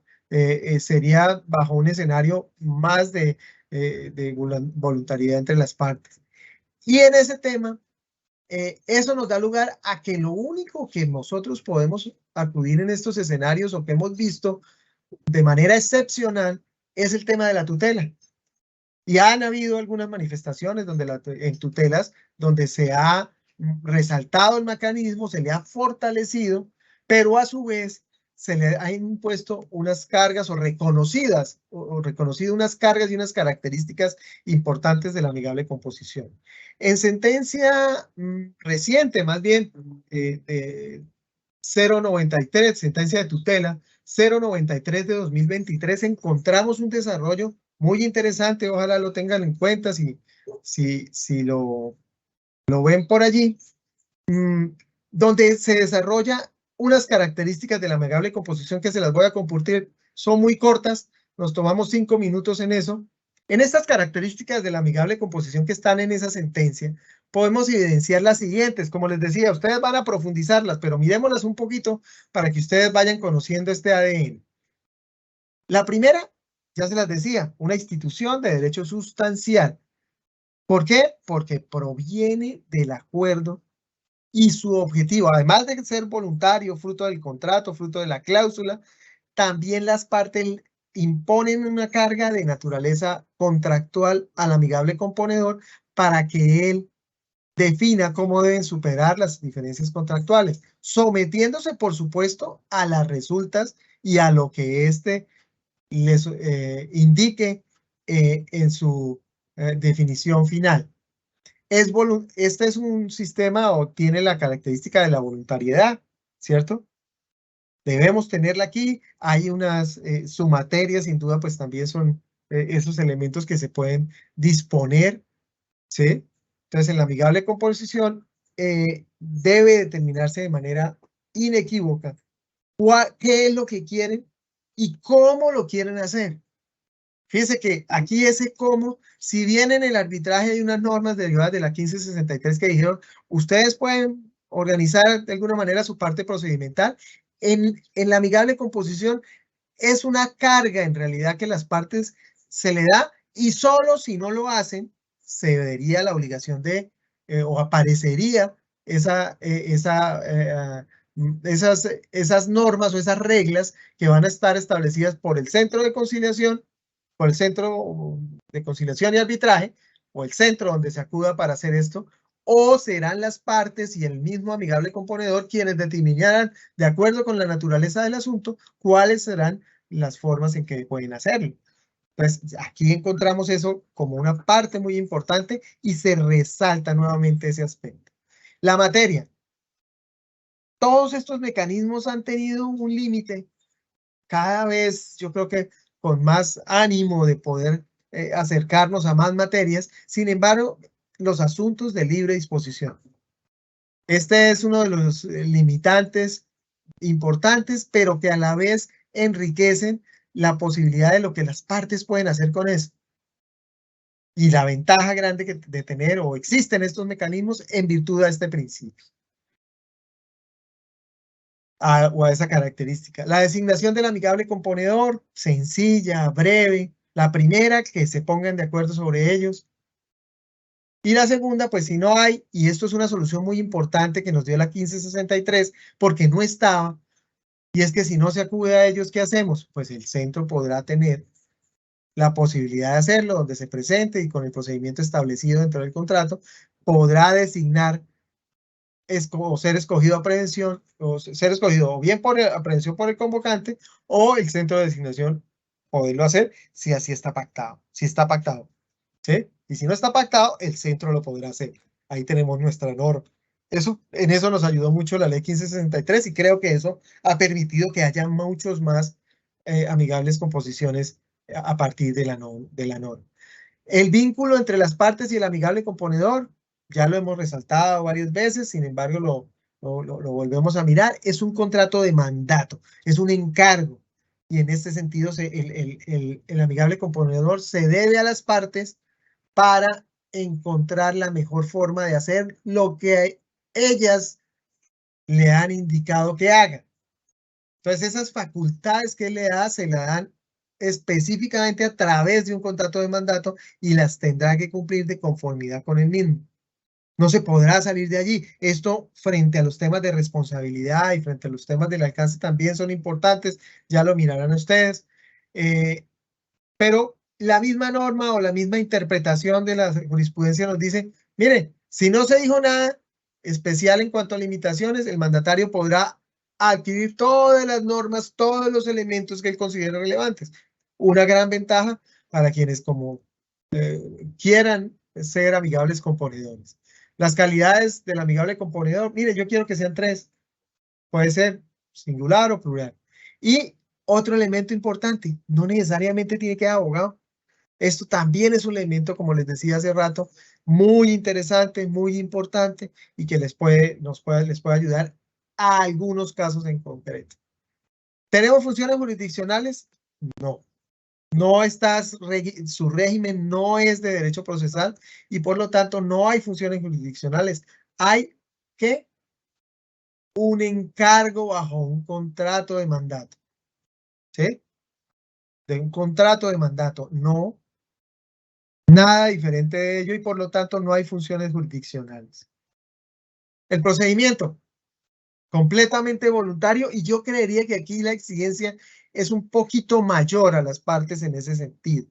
sería bajo un escenario más de voluntariedad entre las partes. Y en ese tema, eso nos da lugar a que lo único que nosotros podemos acudir en estos escenarios o que hemos visto de manera excepcional es el tema de la tutela. Y han habido algunas manifestaciones donde en tutelas donde se ha resaltado el mecanismo, se le ha fortalecido, pero a su vez se le han impuesto unas cargas o reconocido unas cargas y unas características importantes de la amigable composición. En sentencia reciente, más bien, 093, sentencia de tutela 093 de 2023, encontramos un desarrollo muy interesante, ojalá lo tengan en cuenta si lo ven por allí, donde se desarrolla unas características de la amigable composición que se las voy a compartir, son muy cortas, nos tomamos 5 minutos en eso. En estas características de la amigable composición que están en esa sentencia, podemos evidenciar las siguientes. Como les decía, ustedes van a profundizarlas, pero miremoslas un poquito para que ustedes vayan conociendo este ADN. La primera, ya se las decía, una institución de derecho sustancial. ¿Por qué? Porque proviene del acuerdo y su objetivo, además de ser voluntario, fruto del contrato, fruto de la cláusula, también las partes imponen una carga de naturaleza contractual al amigable componedor para que él defina cómo deben superar las diferencias contractuales, sometiéndose, por supuesto, a las resultas y a lo que éste les indique en su definición final. Este es un sistema o tiene la característica de la voluntariedad, ¿cierto? Debemos tenerla aquí. Hay unas sumaterias, sin duda, pues también son esos elementos que se pueden disponer, ¿sí? Entonces, en la amigable composición debe determinarse de manera inequívoca qué es lo que quieren y cómo lo quieren hacer. Fíjense que aquí ese cómo, si bien en el arbitraje hay unas normas derivadas de la 1563 que dijeron, ustedes pueden organizar de alguna manera su parte procedimental, en la amigable composición es una carga en realidad que las partes se le da y solo si no lo hacen, se vería la obligación de, o aparecería esas normas o esas reglas que van a estar establecidas por el Centro de Conciliación, por el Centro de Conciliación y Arbitraje, o el centro donde se acuda para hacer esto, o serán las partes y el mismo amigable componedor quienes determinarán, de acuerdo con la naturaleza del asunto, cuáles serán las formas en que pueden hacerlo. Entonces, aquí encontramos eso como una parte muy importante y se resalta nuevamente ese aspecto. La materia. Todos estos mecanismos han tenido un límite. Cada vez, yo creo que con más ánimo de poder acercarnos a más materias. Sin embargo, los asuntos de libre disposición. Este es uno de los limitantes importantes, pero que a la vez enriquecen la posibilidad de lo que las partes pueden hacer con eso. Y la ventaja grande de tener o existen estos mecanismos en virtud de este principio. O a esa característica. La designación del amigable componedor, sencilla, breve. La primera, que se pongan de acuerdo sobre ellos. Y la segunda, pues si no hay, y esto es una solución muy importante que nos dio la 1563, porque no estaba, y es que si no se acude a ellos, ¿qué hacemos? Pues el centro podrá tener la posibilidad de hacerlo, donde se presente y con el procedimiento establecido dentro del contrato, podrá designar o ser escogido a prevención, o ser escogido o bien por aprehensión por el convocante, o el centro de designación poderlo hacer si así está pactado, si está pactado, ¿sí? Y si no está pactado, el centro lo podrá hacer. Ahí tenemos nuestra norma. En eso nos ayudó mucho la ley 1563 y creo que eso ha permitido que haya muchos más amigables composiciones a partir de la norma. El vínculo entre las partes y el amigable componedor, ya lo hemos resaltado varias veces, sin embargo lo volvemos a mirar, es un contrato de mandato, es un encargo. Y en este sentido el amigable componedor se debe a las partes para encontrar la mejor forma de hacer lo que ellas le han indicado que haga. Entonces esas facultades que le da se la dan específicamente a través de un contrato de mandato y las tendrá que cumplir de conformidad con el mismo. No se podrá salir de allí. Esto frente a los temas de responsabilidad y frente a los temas del alcance también son importantes, ya lo mirarán ustedes. Pero la misma norma o la misma interpretación de la jurisprudencia nos dice, mire, si no se dijo nada especial en cuanto a limitaciones, el mandatario podrá adquirir todas las normas, todos los elementos que él considere relevantes. Una gran ventaja para quienes como quieran ser amigables componedores. Las calidades del amigable componedor, mire, yo quiero que sean 3. Puede ser singular o plural. Y otro elemento importante, no necesariamente tiene que ser abogado. Esto también es un elemento, como les decía hace rato, muy interesante, muy importante y que les puede ayudar a algunos casos en concreto. ¿Tenemos funciones jurisdiccionales? No. No su régimen no es de derecho procesal y por lo tanto no hay funciones jurisdiccionales. Hay que un encargo bajo un contrato de mandato. ¿Sí? De un contrato de mandato. No, nada diferente de ello y por lo tanto no hay funciones jurisdiccionales. El procedimiento, completamente voluntario y yo creería que aquí la exigencia es un poquito mayor a las partes en ese sentido.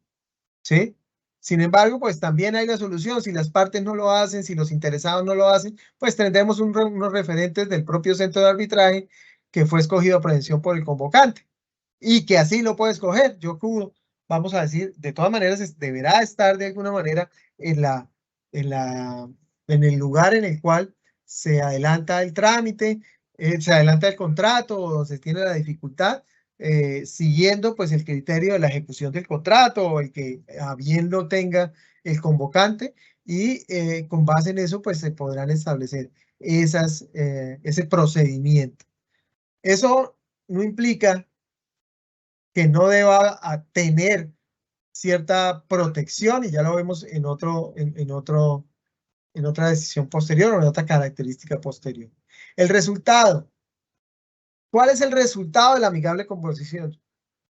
¿Sí? Sin embargo, pues también hay la solución. Si las partes no lo hacen, si los interesados no lo hacen, pues tendremos unos referentes del propio centro de arbitraje que fue escogido a prevención por el convocante y que así lo puede escoger. Yo juro, vamos a decir, de todas maneras deberá estar de alguna manera en el lugar en el cual se adelanta el trámite, se adelanta el contrato o se tiene la dificultad, siguiendo pues el criterio de la ejecución del contrato o el que a bien lo tenga el convocante y con base en eso pues se podrán establecer ese procedimiento. Eso no implica que no deba tener cierta protección y ya lo vemos en otra decisión posterior o en otra característica posterior. El resultado. ¿Cuál es el resultado de la amigable composición?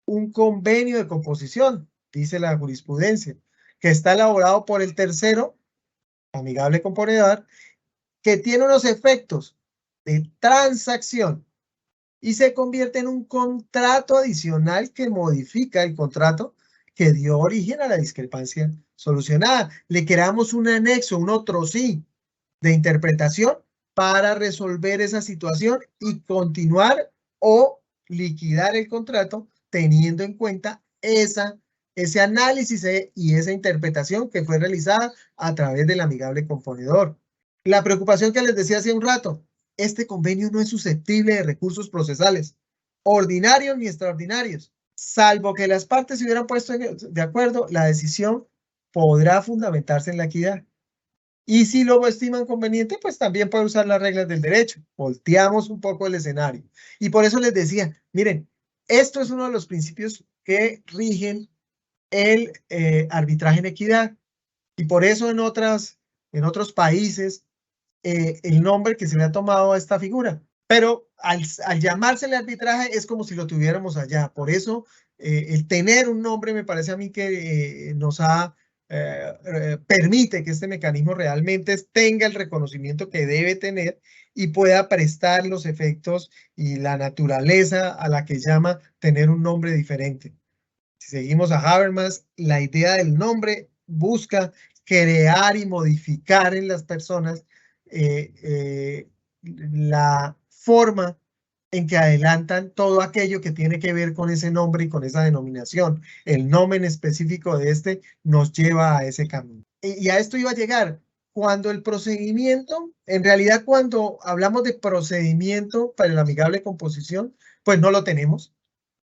Un convenio de composición, dice la jurisprudencia, que está elaborado por el tercero, amigable componedor, que tiene unos efectos de transacción y se convierte en un contrato adicional que modifica el contrato que dio origen a la discrepancia solucionada. Le creamos un anexo, un otro sí, de interpretación para resolver esa situación y continuar o liquidar el contrato teniendo en cuenta ese análisis y esa interpretación que fue realizada a través del amigable componedor. La preocupación que les decía hace un rato, este convenio no es susceptible de recursos procesales, ordinarios ni extraordinarios. Salvo que las partes se hubieran puesto de acuerdo, la decisión podrá fundamentarse en la equidad. Y si lo estiman conveniente, pues también puede usar las reglas del derecho. Volteamos un poco el escenario. Y por eso les decía, miren, esto es uno de los principios que rigen el arbitraje en equidad. Y por eso en otros países el nombre que se le ha tomado a esta figura. Pero al llamársele arbitraje es como si lo tuviéramos allá. Por eso el tener un nombre me parece a mí que permite que este mecanismo realmente tenga el reconocimiento que debe tener y pueda prestar los efectos y la naturaleza a la que llama tener un nombre diferente. Si seguimos a Habermas, la idea del nombre busca crear y modificar en las personas la forma en que adelantan todo aquello que tiene que ver con ese nombre y con esa denominación. El nombre específico de este nos lleva a ese camino. Y a esto iba a llegar cuando el procedimiento, en realidad cuando hablamos de procedimiento para la amigable composición, pues no lo tenemos.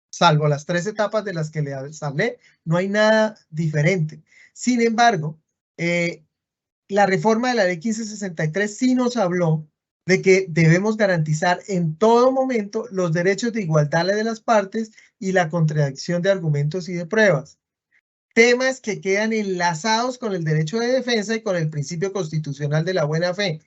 Salvo las 3 etapas de las que les hablé, no hay nada diferente. Sin embargo, la reforma de la ley 1563 sí nos habló de que debemos garantizar en todo momento los derechos de igualdad de las partes y la contradicción de argumentos y de pruebas. Temas que quedan enlazados con el derecho de defensa y con el principio constitucional de la buena fe.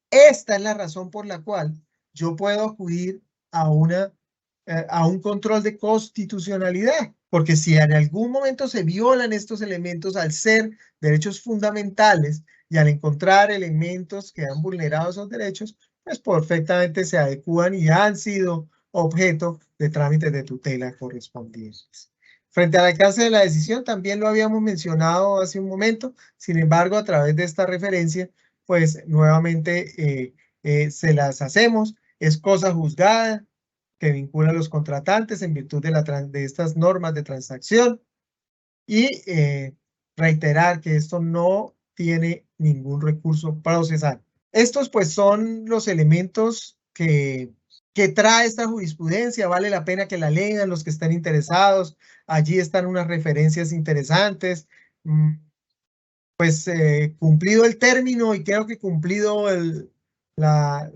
Esta es la razón por la cual yo puedo acudir a un control de constitucionalidad, porque si en algún momento se violan estos elementos al ser derechos fundamentales y al encontrar elementos que han vulnerado esos derechos, pues perfectamente se adecúan y han sido objeto de trámites de tutela correspondientes. Frente al alcance de la decisión, también lo habíamos mencionado hace un momento, sin embargo, a través de esta referencia, pues nuevamente se las hacemos. Es cosa juzgada que vincula a los contratantes en virtud de estas normas de transacción y reiterar que esto no tiene ningún recurso procesal. Estos pues son los elementos que trae esta jurisprudencia. Vale la pena que la lean los que estén interesados. Allí están unas referencias interesantes. Pues cumplido el término y creo que cumplido la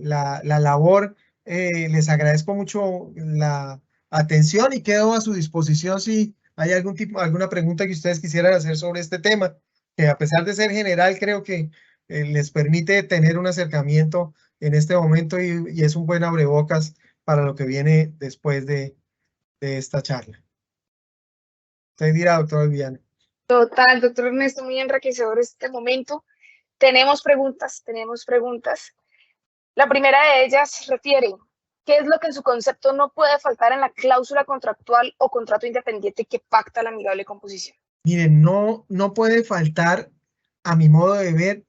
labor, les agradezco mucho la atención y quedo a su disposición si hay alguna pregunta que ustedes quisieran hacer sobre este tema, que a pesar de ser general, creo que les permite tener un acercamiento en este momento y es un buen abrebocas para lo que viene después de esta charla. Usted dirá, doctor Viviana. Total, doctor Ernesto, muy enriquecedor este momento. Tenemos preguntas. La primera de ellas refiere, ¿qué es lo que en su concepto no puede faltar en la cláusula contractual o contrato independiente que pacta la amigable composición? Miren, no puede faltar, a mi modo de ver,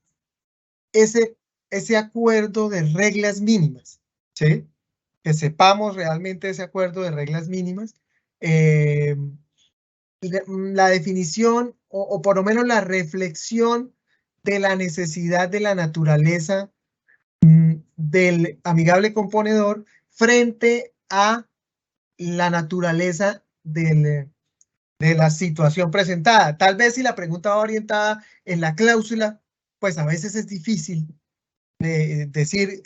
ese acuerdo de reglas mínimas, ¿sí? Que sepamos realmente ese acuerdo de reglas mínimas. La definición o por lo menos la reflexión de la necesidad de la naturaleza del amigable componedor frente a la naturaleza de la situación presentada. Tal vez si la pregunta va orientada en la cláusula, pues a veces es difícil decir,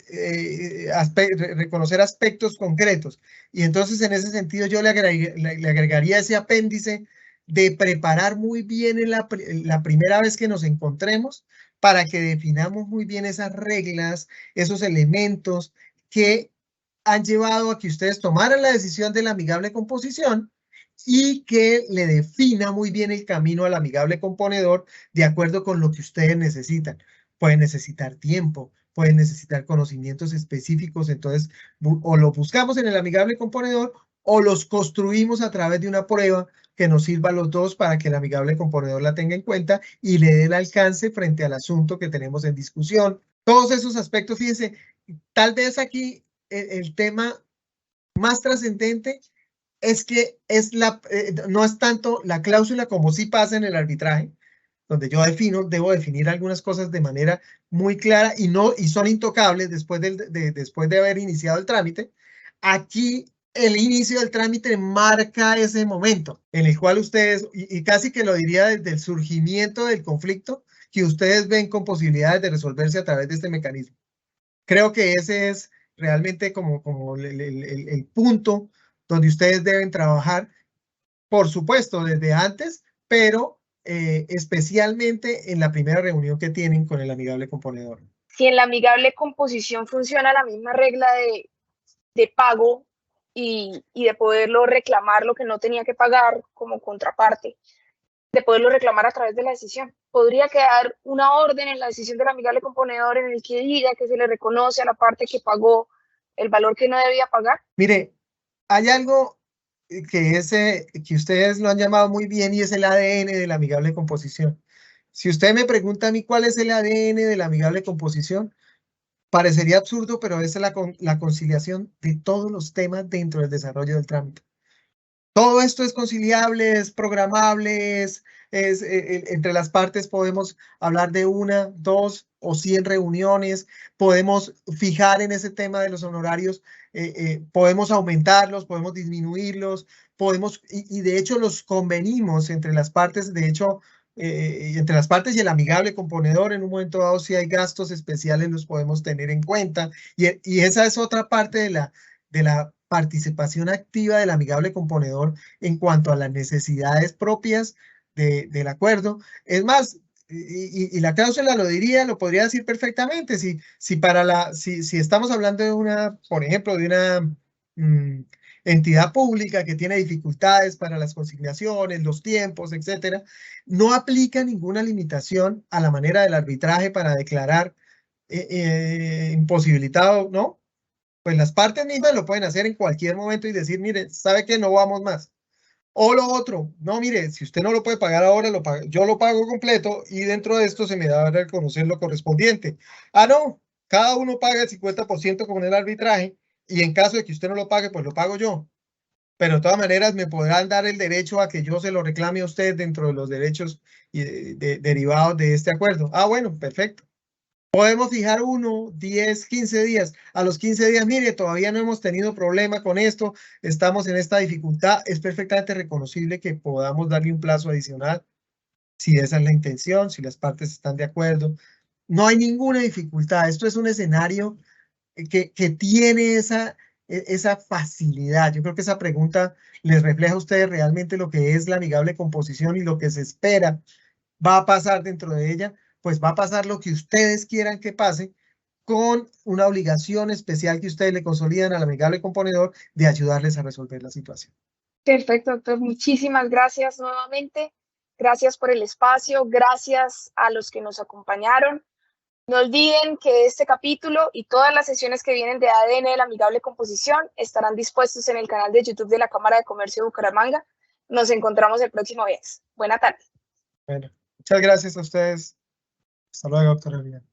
reconocer aspectos concretos. Y entonces en ese sentido yo le agregaría ese apéndice de preparar muy bien en la primera vez que nos encontremos para que definamos muy bien esas reglas, esos elementos que han llevado a que ustedes tomaran la decisión de la amigable composición y que le defina muy bien el camino al amigable componedor de acuerdo con lo que ustedes necesitan. Pueden necesitar tiempo, pueden necesitar conocimientos específicos, entonces o lo buscamos en el amigable componedor o los construimos a través de una prueba que nos sirva a los dos para que el amigable componedor la tenga en cuenta y le dé el alcance frente al asunto que tenemos en discusión. Todos esos aspectos, fíjense, tal vez aquí el tema más trascendente es que no es tanto la cláusula como sí pasa en el arbitraje, donde yo debo definir algunas cosas de manera muy clara y son intocables después de haber iniciado el trámite. Aquí el inicio del trámite marca ese momento en el cual ustedes, y casi que lo diría desde el surgimiento del conflicto, que ustedes ven con posibilidades de resolverse a través de este mecanismo. Creo que ese es realmente como el punto donde ustedes deben trabajar, por supuesto, desde antes, pero especialmente en la primera reunión que tienen con el amigable componedor. Si en la amigable composición funciona la misma regla de pago y de poderlo reclamar lo que no tenía que pagar como contraparte, de poderlo reclamar a través de la decisión. Podría quedar una orden en la decisión del amigable componedor en el que diga que se le reconoce a la parte que pagó el valor que no debía pagar. Mire, hay algo que ustedes lo han llamado muy bien y es el ADN de la amigable composición. Si usted me pregunta a mí cuál es el ADN de la amigable composición, parecería absurdo, pero es la conciliación de todos los temas dentro del desarrollo del trámite. Todo esto es conciliable, es programable, entre las partes podemos hablar de 1, 2 o 100 reuniones, podemos fijar en ese tema de los honorarios, podemos aumentarlos, podemos disminuirlos, y de hecho los convenimos entre las partes, de hecho, entre las partes y el amigable componedor, en un momento dado, si hay gastos especiales, los podemos tener en cuenta, y esa es otra parte de la participación activa del amigable componedor en cuanto a las necesidades propias del acuerdo. Es más, y la cláusula lo podría decir perfectamente, si estamos hablando de por ejemplo, de una entidad pública que tiene dificultades para las consignaciones, los tiempos, etcétera, no aplica ninguna limitación a la manera del arbitraje para declarar imposibilitado, ¿no? Pues las partes mismas lo pueden hacer en cualquier momento y decir, mire, ¿sabe qué? No vamos más. O lo otro, no, mire, si usted no lo puede pagar ahora, yo lo pago completo y dentro de esto se me da a reconocer lo correspondiente. Ah, no, cada uno paga el 50% con el arbitraje y en caso de que usted no lo pague, pues lo pago yo. Pero de todas maneras me podrán dar el derecho a que yo se lo reclame a usted dentro de los derechos derivados de este acuerdo. Ah, bueno, perfecto. Podemos fijar 1, 10, 15 días. A los 15 días, mire, todavía no hemos tenido problema con esto, estamos en esta dificultad. Es perfectamente reconocible que podamos darle un plazo adicional, si esa es la intención, si las partes están de acuerdo. No hay ninguna dificultad. Esto es un escenario que tiene esa facilidad. Yo creo que esa pregunta les refleja a ustedes realmente lo que es la amigable composición y lo que se espera va a pasar dentro de ella, pues va a pasar lo que ustedes quieran que pase, con una obligación especial que ustedes le consolidan al amigable componedor de ayudarles a resolver la situación. Perfecto, doctor. Muchísimas gracias nuevamente. Gracias por el espacio. Gracias a los que nos acompañaron. No olviden que este capítulo y todas las sesiones que vienen de ADN de la amigable composición estarán dispuestos en el canal de YouTube de la Cámara de Comercio de Bucaramanga. Nos encontramos el próximo viernes. Buena tarde. Bueno, muchas gracias a ustedes. Hasta luego, doctora Elvira.